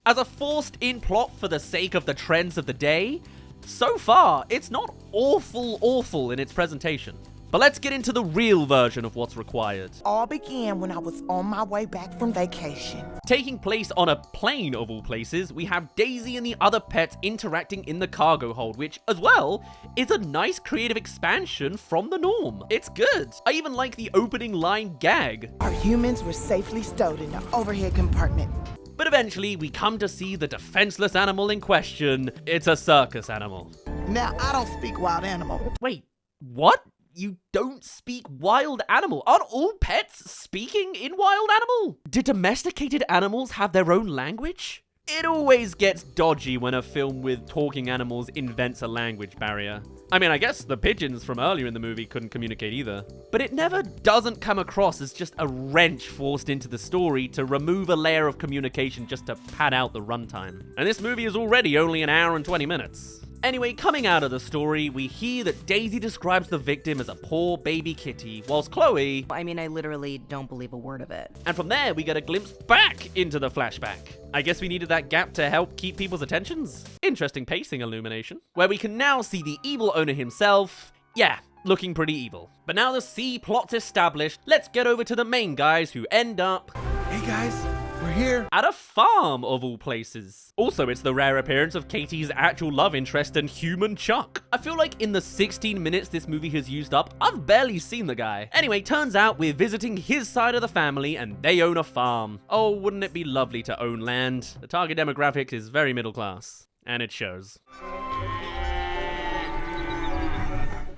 As a forced-in plot for the sake of the trends of the day, so far, it's not awful in its presentation. But let's get into the real version of what's required. All began when I was on my way back from vacation. Taking place on a plane of all places, we have Daisy and the other pets interacting in the cargo hold, which, as well, is a nice creative expansion from the norm. It's good. I even like the opening line gag. Our humans were safely stowed in the overhead compartment. But eventually, we come to see the defenseless animal in question. It's a circus animal. Now, I don't speak wild animal. Wait, what? You don't speak wild animal? Aren't all pets speaking in wild animal? Do domesticated animals have their own language? It always gets dodgy when a film with talking animals invents a language barrier. I mean, I guess the pigeons from earlier in the movie couldn't communicate either. But it never doesn't come across as just a wrench forced into the story to remove a layer of communication just to pad out the runtime. And this movie is already only an hour and 20 minutes. Anyway, coming out of the story, we hear that Daisy describes the victim as a poor baby kitty, whilst Chloe... I mean, I literally don't believe a word of it. And from there, we get a glimpse back into the flashback. I guess we needed that gap to help keep people's attentions. Interesting pacing, Illumination. Where we can now see the evil owner himself. Yeah, looking pretty evil. But now the C plot's established, let's get over to the main guys who end up... Hey guys, we're here. At a farm, of all places. Also, it's the rare appearance of Katie's actual love interest and human Chuck. I feel like in the 16 minutes this movie has used up, I've barely seen the guy. Anyway, turns out we're visiting his side of the family and they own a farm. Oh, wouldn't it be lovely to own land? The target demographic is very middle class. And it shows.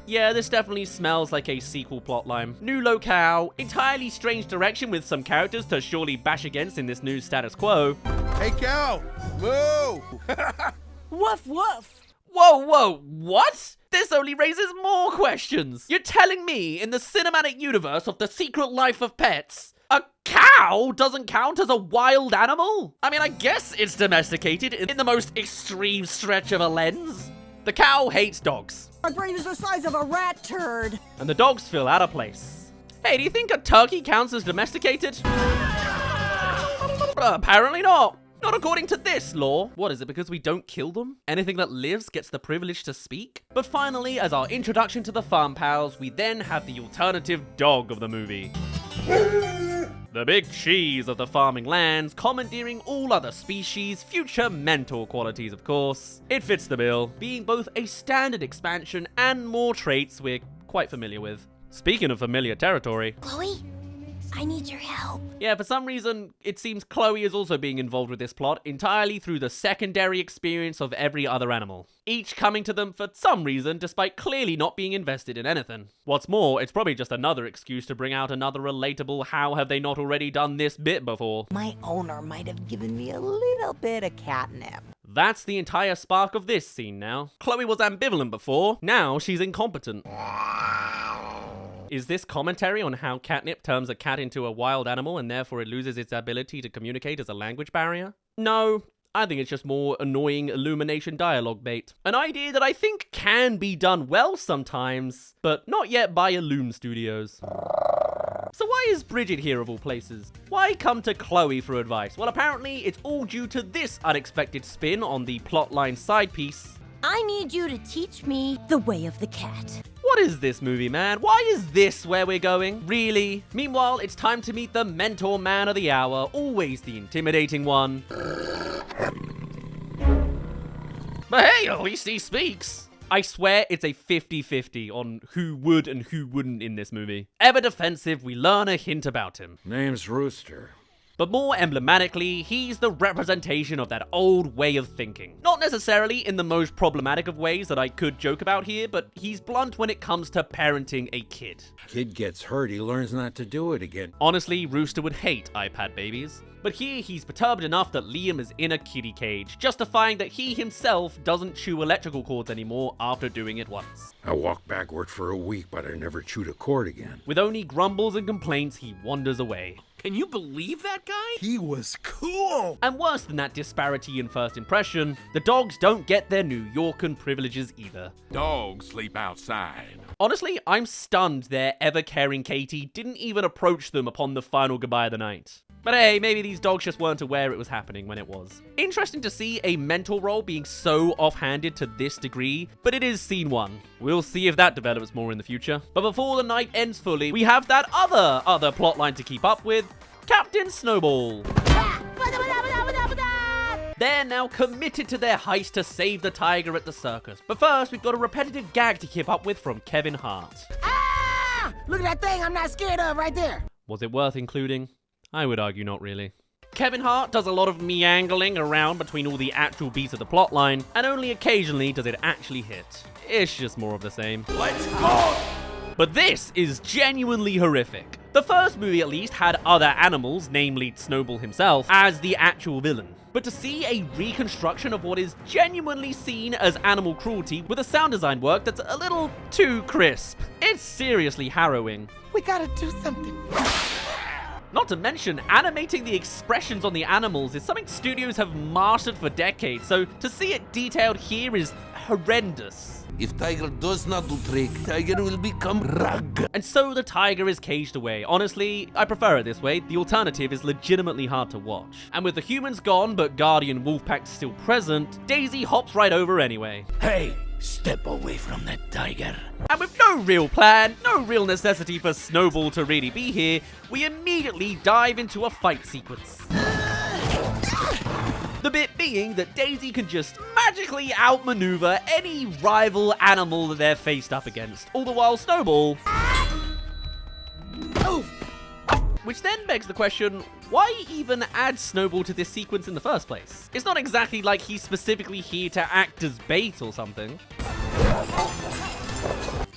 Yeah, this definitely smells like a sequel plotline. New locale, entirely strange direction with some characters to surely bash against in this new status quo. Hey, cow! Moo! Woof, woof! Whoa, what? This only raises more questions. You're telling me in the cinematic universe of The Secret Life of Pets, A cow doesn't count as a wild animal? I mean, I guess it's domesticated in the most extreme stretch of a lens. The cow hates dogs. My brain is the size of a rat turd. And the dogs feel out of place. Hey, do you think a turkey counts as domesticated? Apparently not. Not according to this law. What is it, because we don't kill them? Anything that lives gets the privilege to speak? But finally, as our introduction to the farm pals, we then have the alternative dog of the movie. The big cheese of the farming lands, commandeering all other species, future mental qualities of course. It fits the bill, being both a standard expansion and more traits we're quite familiar with. Speaking of familiar territory... Chloe, I need your help. Yeah, for some reason, it seems Chloe is also being involved with this plot entirely through the secondary experience of every other animal. Each coming to them for some reason, despite clearly not being invested in anything. What's more, it's probably just another excuse to bring out another relatable how have they not already done this bit before. My owner might have given me a little bit of catnip. That's the entire spark of this scene now. Chloe was ambivalent before, now she's incompetent. Is this commentary on how catnip turns a cat into a wild animal and therefore it loses its ability to communicate as a language barrier? No, I think it's just more annoying Illumination dialogue bait. An idea that I think can be done well sometimes, but not yet by Illum Studios. So why is Bridget here of all places? Why come to Chloe for advice? Well, apparently it's all due to this unexpected spin on the plotline side piece. I need you to teach me the way of the cat. What is this movie, man? Why is this where we're going? Really? Meanwhile, it's time to meet the mentor man of the hour, always the intimidating one. But hey, at least he speaks. I swear it's a 50-50 on who would and who wouldn't in this movie. Ever defensive, we learn a hint about him. Name's Rooster. But more emblematically, he's the representation of that old way of thinking. Not necessarily in the most problematic of ways that I could joke about here, but he's blunt when it comes to parenting a kid. Kid gets hurt, he learns not to do it again. Honestly, Rooster would hate iPad babies. But here, he's perturbed enough that Liam is in a kiddie cage, justifying that he himself doesn't chew electrical cords anymore after doing it once. I walked backward for a week, but I never chewed a cord again. With only grumbles and complaints, he wanders away. Can you believe that guy? He was cool. And worse than that disparity in first impression, the dogs don't get their New Yorkan privileges either. Dogs sleep outside. Honestly, I'm stunned their ever-caring Katie didn't even approach them upon the final goodbye of the night. But hey, maybe these dogs just weren't aware it was happening when it was. Interesting to see a mentor role being so offhanded to this degree, but it is scene one. We'll see if that develops more in the future. But before the night ends fully, we have that other plotline to keep up with, Captain Snowball. They're now committed to their heist to save the tiger at the circus. But first, we've got a repetitive gag to keep up with from Kevin Hart. Ah! Look at that thing I'm not scared of right there. Was it worth including? I would argue not really. Kevin Hart does a lot of meandering around between all the actual beats of the plotline, and only occasionally does it actually hit. It's just more of the same. Let's go! But this is genuinely horrific. The first movie at least had other animals, namely Snowball himself, as the actual villain. But to see a reconstruction of what is genuinely seen as animal cruelty with a sound design work that's a little too crisp, it's seriously harrowing. We gotta do something. Not to mention, animating the expressions on the animals is something studios have mastered for decades, so to see it detailed here is horrendous. If tiger does not do trick, tiger will become rug. And so the tiger is caged away. Honestly, I prefer it this way. The alternative is legitimately hard to watch. And with the humans gone, but Guardian Wolfpack still present, Daisy hops right over anyway. Hey, step away from that tiger. And with no real plan, no real necessity for Snowball to really be here, we immediately dive into a fight sequence. The bit being that Daisy can just magically outmaneuver any rival animal that they're faced up against, all the while Snowball... Which then begs the question, why even add Snowball to this sequence in the first place? It's not exactly like he's specifically here to act as bait or something.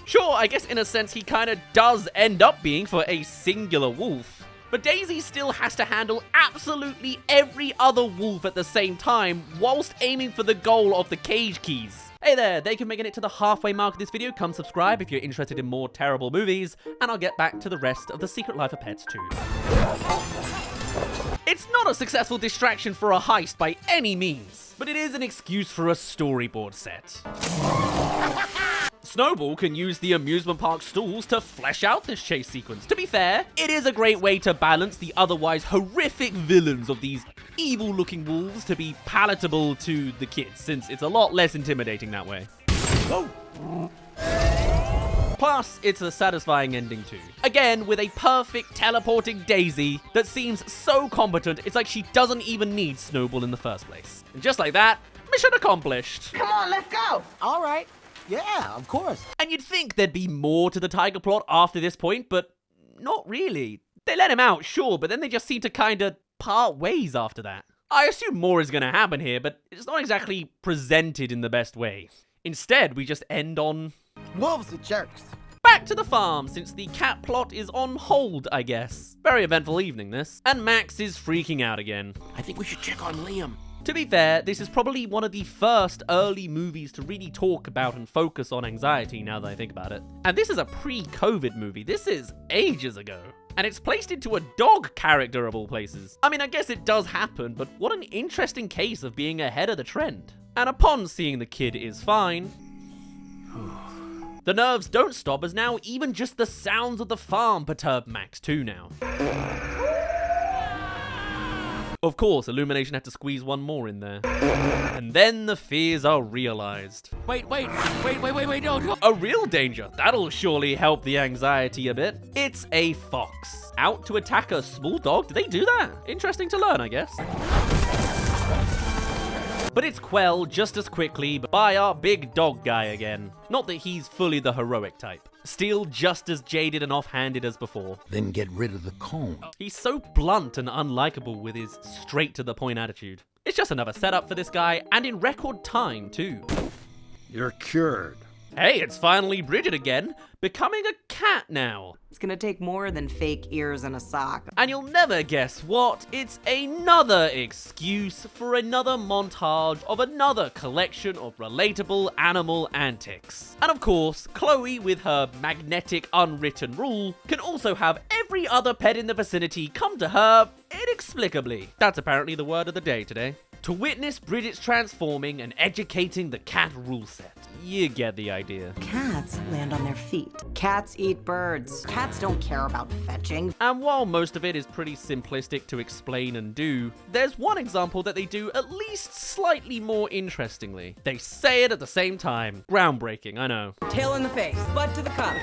Sure, I guess in a sense he kinda does end up being for a singular wolf. But Daisy still has to handle absolutely every other wolf at the same time whilst aiming for the goal of the cage keys. Hey there, thank you for making it to the halfway mark of this video. Come subscribe if you're interested in more terrible movies, and I'll get back to the rest of The Secret Life of Pets too. It's not a successful distraction for a heist by any means, but it is an excuse for a storyboard set. Snowball can use the amusement park stalls to flesh out this chase sequence. To be fair, it is a great way to balance the otherwise horrific villains of these evil-looking wolves to be palatable to the kids, since it's a lot less intimidating that way. Plus, it's a satisfying ending too. Again, with a perfect teleporting Daisy that seems so competent, it's like she doesn't even need Snowball in the first place. And just like that, mission accomplished. Come on, let's go. All right. Yeah, of course. And you'd think there'd be more to the tiger plot after this point, but not really. They let him out, sure, but then they just seem to kinda part ways after that. I assume more is gonna happen here, but it's not exactly presented in the best way. Instead, we just end on... wolves are jerks. Back to the farm, since the cat plot is on hold, I guess. Very eventful evening, this. And Max is freaking out again. I think we should check on Liam. To be fair, this is probably one of the first early movies to really talk about and focus on anxiety, now that I think about it. And this is a pre-COVID movie. This is ages ago. And it's placed into a dog character of all places. I mean, I guess it does happen, but what an interesting case of being ahead of the trend. And upon seeing the kid is fine, the nerves don't stop, as now even just the sounds of the farm perturb Max too now. Of course, Illumination had to squeeze one more in there. And then the fears are realized. Wait, no. A real danger. That'll surely help the anxiety a bit. It's a fox. Out to attack a small dog? Did they do that? Interesting to learn, I guess. But it's quelled just as quickly by our big dog guy again. Not that he's fully the heroic type. Still just as jaded and offhanded as before. Then get rid of the cone. He's so blunt and unlikable with his straight-to-the-point attitude. It's just another setup for this guy, and in record time, too. You're cured. Hey, it's finally Bridget again, becoming a cat now. It's gonna take more than fake ears and a sock. And you'll never guess what, it's another excuse for another montage of another collection of relatable animal antics. And of course, Chloe, with her magnetic unwritten rule, can also have every other pet in the vicinity come to her inexplicably. That's apparently the word of the day today. To witness Bridget's transforming and educating the cat rule set. You get the idea. Cats land on their feet. Cats eat birds. Cats don't care about fetching. And while most of it is pretty simplistic to explain and do, there's one example that they do at least slightly more interestingly. They say it at the same time. Groundbreaking, I know. Tail in the face, butt to the cup.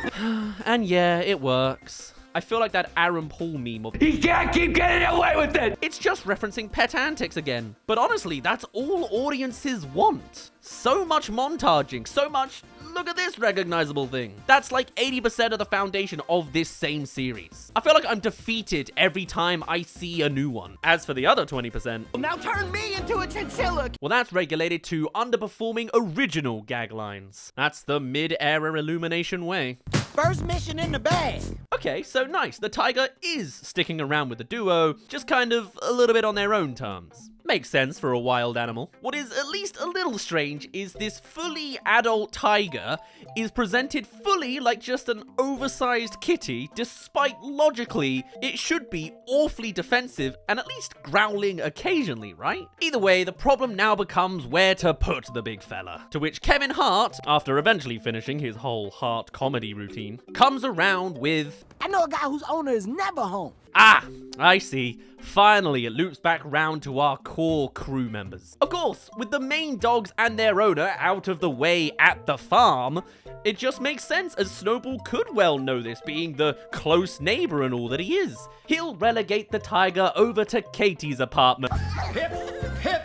And yeah, it works. I feel like that Aaron Paul meme of He can't keep getting away with it! It's just referencing pet antics again. But honestly, that's all audiences want. So much montaging, so much, look at this recognizable thing. That's like 80% of the foundation of this same series. I feel like I'm defeated every time I see a new one. As for the other 20%, Now turn me into a chinchilla. well, that's regulated to underperforming original gag lines. That's the mid-era Illumination way. First mission in the bag. Okay, so nice. The tiger is sticking around with the duo, just kind of a little bit on their own terms. Makes sense for a wild animal. What is at least a little strange is this fully adult tiger is presented fully like just an oversized kitty, despite logically it should be awfully defensive and at least growling occasionally, right? Either way, the problem now becomes where to put the big fella. To which Kevin Hart, after eventually finishing his whole Hart comedy routine, comes around with... I know a guy whose owner is never home. Ah, I see. Finally, it loops back round to our core crew members. Of course, with the main dogs and their owner out of the way at the farm, it just makes sense, as Snowball could well know this, being the close neighbor and all that he is. He'll relegate the tiger over to Katie's apartment. Hip, hip,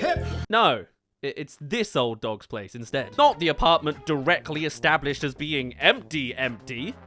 hip. No. It's this old dog's place instead. Not the apartment directly established as being empty.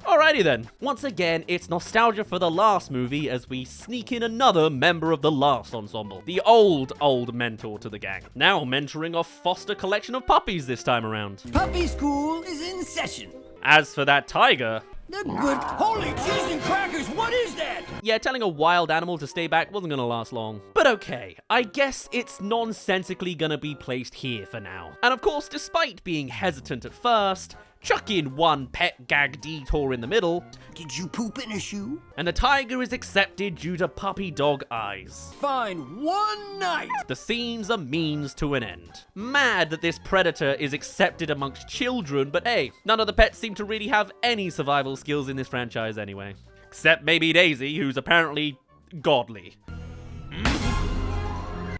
Alrighty then. Once again, it's nostalgia for the last movie as we sneak in another member of the last ensemble. The old mentor to the gang. Now mentoring a foster collection of puppies this time around. Puppy school is in session. As for that tiger, They're good. Holy cheese and crackers, what is that? Yeah, telling a wild animal to stay back wasn't gonna last long. But okay, I guess it's nonsensically gonna be placed here for now. And of course, despite being hesitant at first, chuck in one pet gag detour in the middle. Did you poop in a shoe? And the tiger is accepted due to puppy dog eyes. Fine, one night. The scene's a means to an end. Mad that this predator is accepted amongst children, but hey, none of the pets seem to really have any survival skills in this franchise anyway. Except maybe Daisy, who's apparently godly.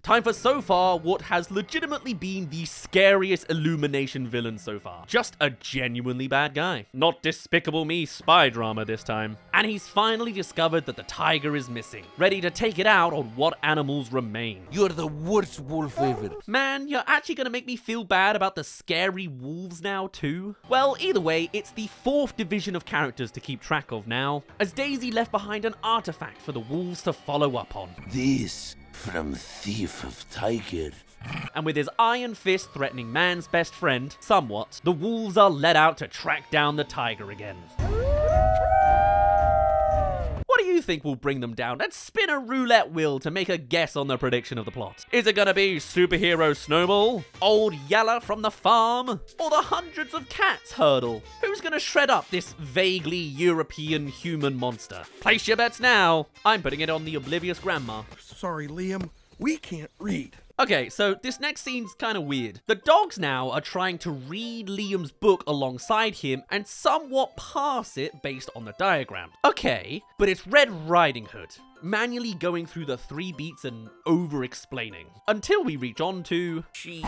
Time for so far what has legitimately been the scariest Illumination villain so far. Just a genuinely bad guy. Not Despicable Me spy drama this time. And he's finally discovered that the tiger is missing, ready to take it out on what animals remain. You're the worst wolf ever. Man, you're actually gonna make me feel bad about the scary wolves now too? Well, either way, it's the 4th division of characters to keep track of now, as Daisy left behind an artifact for the wolves to follow up on. This from Thief of Tiger. And with his iron fist threatening man's best friend, somewhat, the wolves are led out to track down the tiger again. What do you think will bring them down? Let's spin a roulette wheel to make a guess on the prediction of the plot. Is it gonna be superhero Snowball, Old Yeller from the farm, or the hundreds of cats hurdle? Who's gonna shred up this vaguely European human monster? Place your bets now. I'm putting it on the oblivious grandma. Sorry, Liam. We can't read. Okay, so this next scene's kind of weird. The dogs now are trying to read Liam's book alongside him and somewhat pass it based on the diagram. Okay, but it's Red Riding Hood, manually going through the 3 beats and over-explaining, until we reach on to she.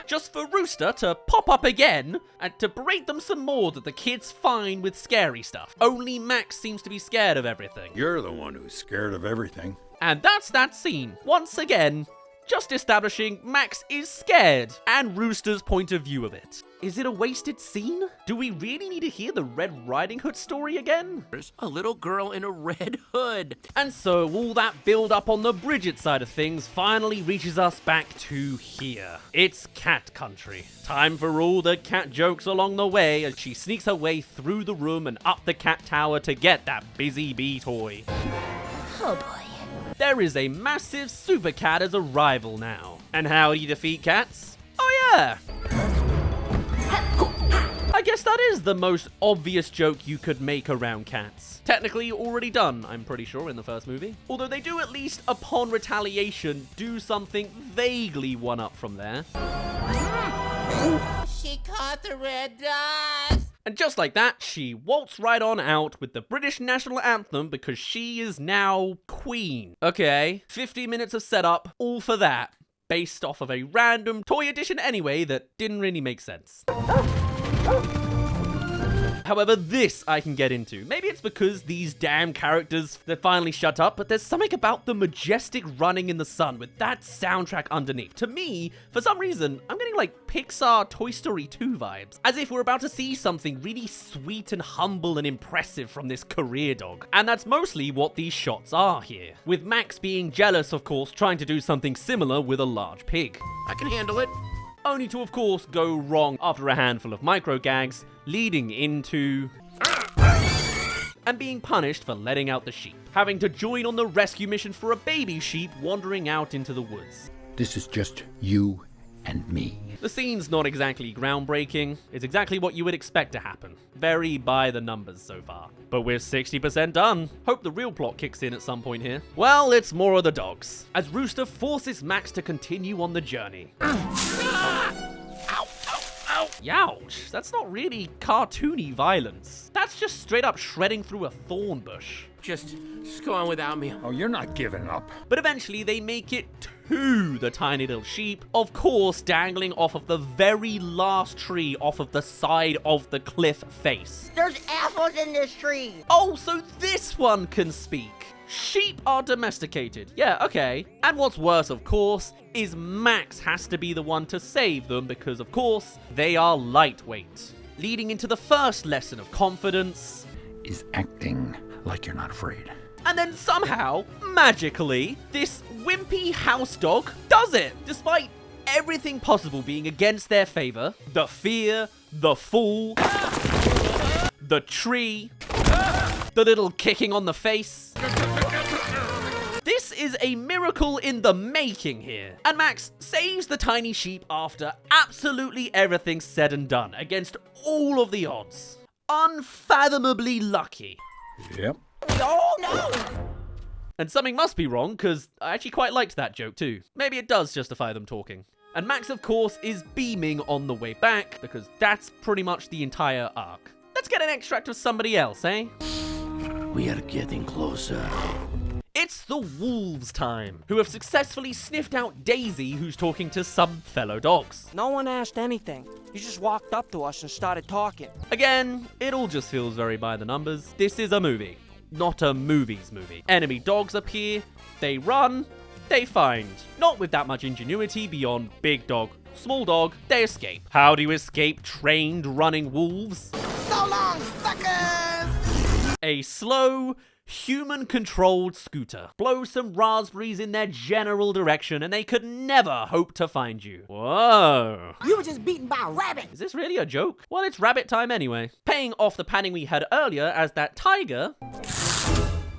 Just for Rooster to pop up again and to berate them some more that the kid's fine with scary stuff. Only Max seems to be scared of everything. You're the one who's scared of everything. And that's that scene. Once again, just establishing Max is scared and Rooster's point of view of it. Is it a wasted scene? Do we really need to hear the Red Riding Hood story again? There's a little girl in a red hood. And so all that build up on the Bridget side of things finally reaches us back to here. It's cat country. Time for all the cat jokes along the way as she sneaks her way through the room and up the cat tower to get that busy bee toy. Oh boy. There is a massive super cat as a rival now. And how do you defeat cats? Oh yeah! I guess that is the most obvious joke you could make around cats. Technically already done, I'm pretty sure, in the first movie. Although they do at least, upon retaliation, do something vaguely one-up from there. She caught the red dot! And just like that, she waltzed right on out with the British national anthem because she is now queen. Okay, 50 minutes of setup, all for that, based off of a random toy edition anyway that didn't really make sense. However, this I can get into. Maybe it's because these damn characters, they're finally shut up, but there's something about the majestic running in the sun with that soundtrack underneath. To me, for some reason, I'm getting like Pixar Toy Story 2 vibes. As if we're about to see something really sweet and humble and impressive from this career dog. And that's mostly what these shots are here. With Max being jealous, of course, trying to do something similar with a large pig. I can handle it. Only to, of course, go wrong after a handful of micro gags, leading into... and being punished for letting out the sheep, having to join on the rescue mission for a baby sheep wandering out into the woods. This is just you and me. The scene's not exactly groundbreaking. It's exactly what you would expect to happen. Very by the numbers so far. But we're 60% done. Hope the real plot kicks in at some point here. Well, it's more of the dogs, as Rooster forces Max to continue on the journey. Youch, that's not really cartoony violence. That's just straight up shredding through a thorn bush. Just go on without me. Oh, you're not giving up. But eventually they make it to the tiny little sheep, of course dangling off of the very last tree off of the side of the cliff face. There's apples in this tree. Oh, so this one can speak. Sheep are domesticated. Yeah, okay. And what's worse, of course, is Max has to be the one to save them because, of course, they are lightweight. Leading into the first lesson of confidence is acting like you're not afraid. And then somehow, magically, this wimpy house dog does it, despite everything possible being against their favor. The fear, the fall, the tree, the little kicking on the face. This is a miracle in the making here. And Max saves the tiny sheep after absolutely everything's said and done, against all of the odds. Unfathomably lucky. Yep. Oh, no! And something must be wrong, because I actually quite liked that joke too. Maybe it does justify them talking. And Max, of course, is beaming on the way back, because that's pretty much the entire arc. Let's get an extract of somebody else, eh? We are getting closer. It's the wolves' time, who have successfully sniffed out Daisy, who's talking to some fellow dogs. No one asked anything. He just walked up to us and started talking. Again, it all just feels very by the numbers. This is a movie, not a movies movie. Enemy dogs appear, they run, they find. Not with that much ingenuity beyond big dog, small dog, they escape. How do you escape trained running wolves? So long, suckers! A slow, human-controlled scooter. Blow some raspberries in their general direction and they could never hope to find you. Whoa. You were just beaten by a rabbit. Is this really a joke? Well, it's rabbit time anyway. Paying off the panning we had earlier as that tiger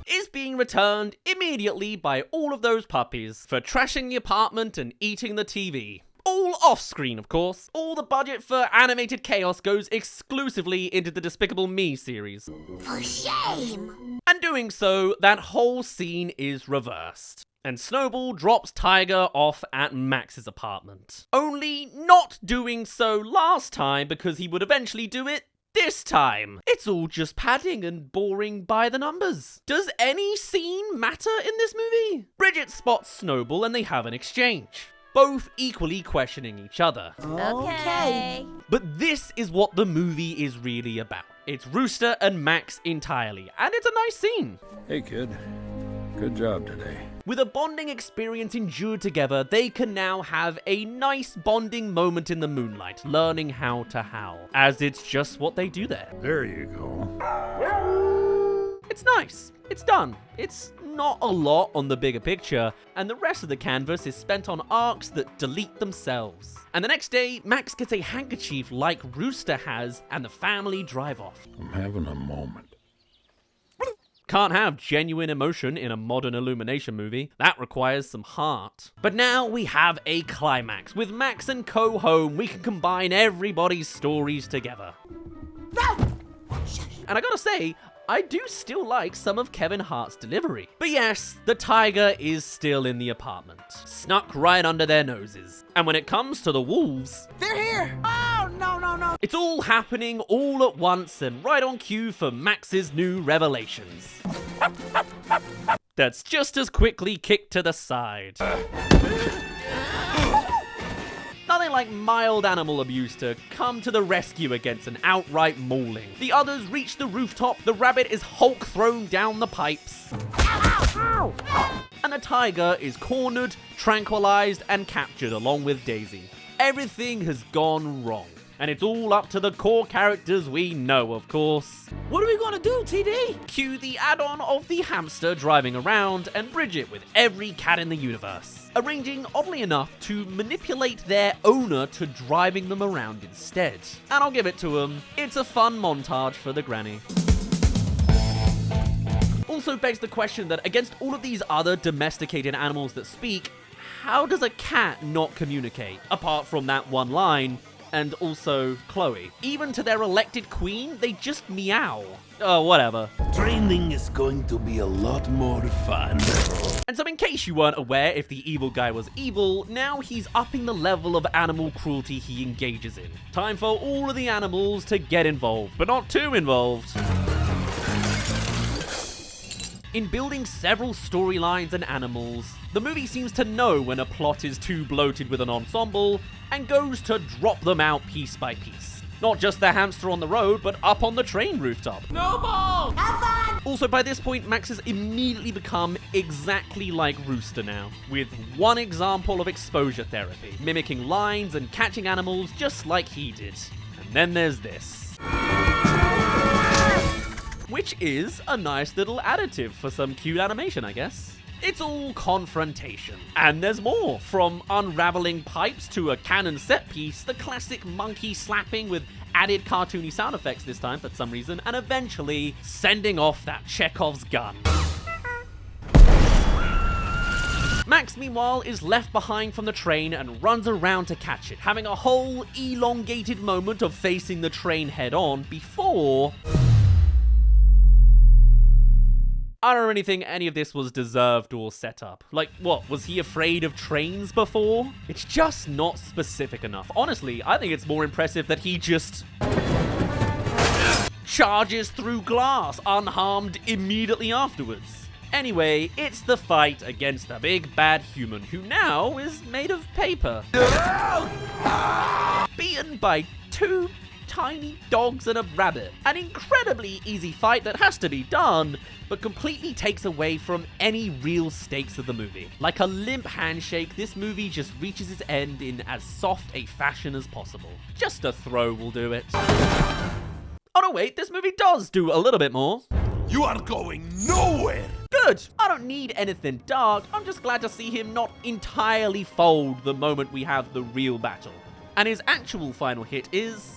is being returned immediately by all of those puppies for trashing the apartment and eating the TV. All off-screen, of course. All the budget for animated chaos goes exclusively into the Despicable Me series. For shame! And doing so, that whole scene is reversed. And Snowball drops Tiger off at Max's apartment. Only not doing so last time because he would eventually do it this time. It's all just padding and boring by the numbers. Does any scene matter in this movie? Bridget spots Snowball and they have an exchange, both equally questioning each other. Okay. But this is what the movie is really about. It's Rooster and Max entirely, and it's a nice scene. Hey, kid. Good job today. With a bonding experience endured together, they can now have a nice bonding moment in the moonlight, learning how to howl, as it's just what they do there. There you go. It's nice. It's done. It's not a lot on the bigger picture, and the rest of the canvas is spent on arcs that delete themselves. And the next day, Max gets a handkerchief like Rooster has, and the family drive off. I'm having a moment. Can't have genuine emotion in a modern Illumination movie. That requires some heart. But now we have a climax. With Max and Co home, we can combine everybody's stories together. And I gotta say, I do still like some of Kevin Hart's delivery. But yes, the tiger is still in the apartment, snuck right under their noses. And when it comes to the wolves, they're here! Oh, no, no, no! It's all happening all at once and right on cue for Max's new revelations. That's just as quickly kicked to the side. Nothing like mild animal abuse to come to the rescue against an outright mauling. The others reach the rooftop, the rabbit is Hulk thrown down the pipes. And the tiger is cornered, tranquilized, and captured along with Daisy. Everything has gone wrong. And it's all up to the core characters we know, of course. What are we gonna do, TD? Cue the add-on of the hamster driving around and Bridget with every cat in the universe, arranging, oddly enough, to manipulate their owner to driving them around instead. And I'll give it to them, it's a fun montage for the granny. Also begs the question that against all of these other domesticated animals that speak, how does a cat not communicate? Apart from that one line, and also Chloe. Even to their elected queen, they just meow. Oh, whatever. Training is going to be a lot more fun. And so in case you weren't aware if the evil guy was evil, now he's upping the level of animal cruelty he engages in. Time for all of the animals to get involved, but not too involved. In building several storylines and animals, the movie seems to know when a plot is too bloated with an ensemble and goes to drop them out piece by piece. Not just the hamster on the road, but up on the train rooftop. Snowball! Have fun! Also, by this point, Max has immediately become exactly like Rooster now, with one example of exposure therapy, mimicking lines and catching animals just like he did. And then there's this, which is a nice little additive for some cute animation, I guess. It's all confrontation. And there's more. From unraveling pipes to a cannon set piece, the classic monkey slapping with added cartoony sound effects this time for some reason, and eventually sending off that Chekhov's gun. Max, meanwhile, is left behind from the train and runs around to catch it, having a whole elongated moment of facing the train head-on before... I don't really think any of this was deserved or set up. Like, what, was he afraid of trains before? It's just not specific enough. Honestly, I think it's more impressive that he just charges through glass unharmed immediately afterwards. Anyway, it's the fight against the big bad human, who now is made of paper. Beaten by two tiny dogs and a rabbit. An incredibly easy fight that has to be done, but completely takes away from any real stakes of the movie. Like a limp handshake, this movie just reaches its end in as soft a fashion as possible. Just a throw will do it. Oh no, wait, this movie does do a little bit more. You are going nowhere! Good! I don't need anything dark, I'm just glad to see him not entirely fold the moment we have the real battle. And his actual final hit is...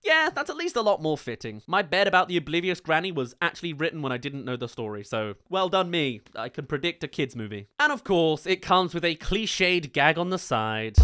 Yeah, that's at least a lot more fitting. My bet about the oblivious granny was actually written when I didn't know the story, so well done me. I can predict a kid's movie. And of course, it comes with a cliched gag on the side.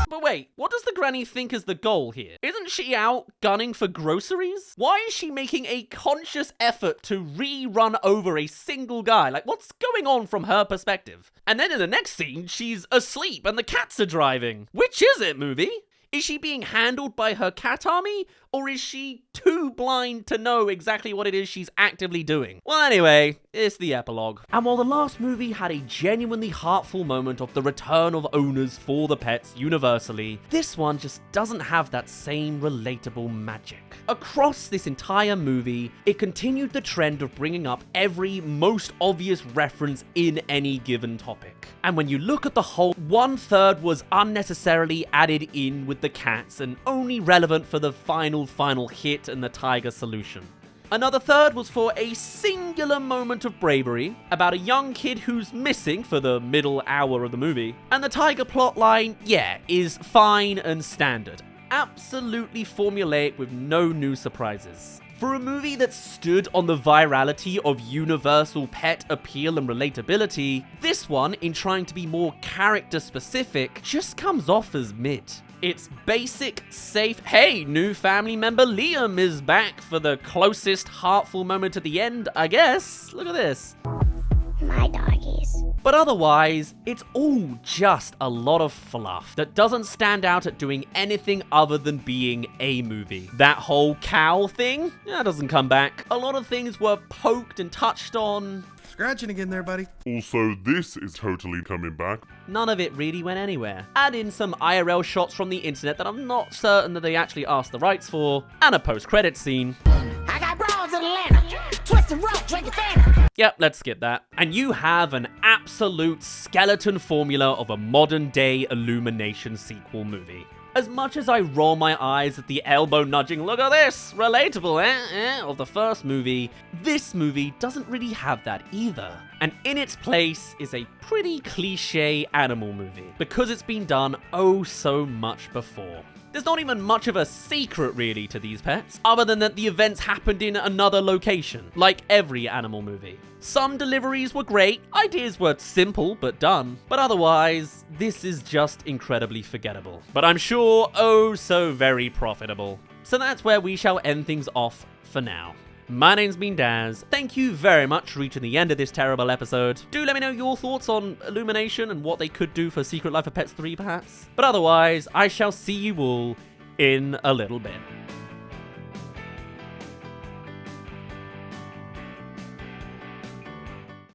But wait, what does the granny think is the goal here? Isn't she out gunning for groceries? Why is she making a conscious effort to run over a single guy? Like, what's going on from her perspective? And then in the next scene, she's asleep and the cats are driving. Which is it, movie? Is she being handled by her cat army? Or is she too blind to know exactly what it is she's actively doing? Well, anyway, it's the epilogue. And while the last movie had a genuinely heartful moment of the return of owners for the pets universally, this one just doesn't have that same relatable magic. Across this entire movie, it continued the trend of bringing up every most obvious reference in any given topic. And when you look at the whole, 1/3 was unnecessarily added in with the cats and only relevant for the final hit and the tiger solution. Another third was for a singular moment of bravery about a young kid who's missing for the middle hour of the movie. And the tiger plotline, yeah, is fine and standard. Absolutely formulaic with no new surprises. For a movie that stood on the virality of universal pet appeal and relatability, this one, in trying to be more character specific, just comes off as mid. It's basic, safe, hey, new family member Liam is back for the closest heartful moment at the end, I guess. Look at this. My doggies. But otherwise, it's all just a lot of fluff that doesn't stand out at doing anything other than being a movie. That whole cow thing, that doesn't come back. A lot of things were poked and touched on. Scratching again there, buddy. Also, this is totally coming back. None of it really went anywhere. Add in some IRL shots from the internet that I'm not certain that they actually asked the rights for, and a post-credit scene. I got bras in Atlanta. Twist and rope, drink a Fanta. Yep, let's skip that. And you have an absolute skeleton formula of a modern-day Illumination sequel movie. As much as I roll my eyes at the elbow nudging, look at this, relatable, of the first movie, this movie doesn't really have that either. And in its place is a pretty cliche animal movie, because it's been done oh so much before. There's not even much of a secret really to these pets, other than that the events happened in another location, like every animal movie. Some deliveries were great, ideas were simple but done, but otherwise, this is just incredibly forgettable. But I'm sure oh so very profitable. So that's where we shall end things off for now. My name's been Daz. Thank you very much for reaching the end of this terrible episode. Do let me know your thoughts on Illumination and what they could do for Secret Life of Pets 3 perhaps. But otherwise, I shall see you all in a little bit.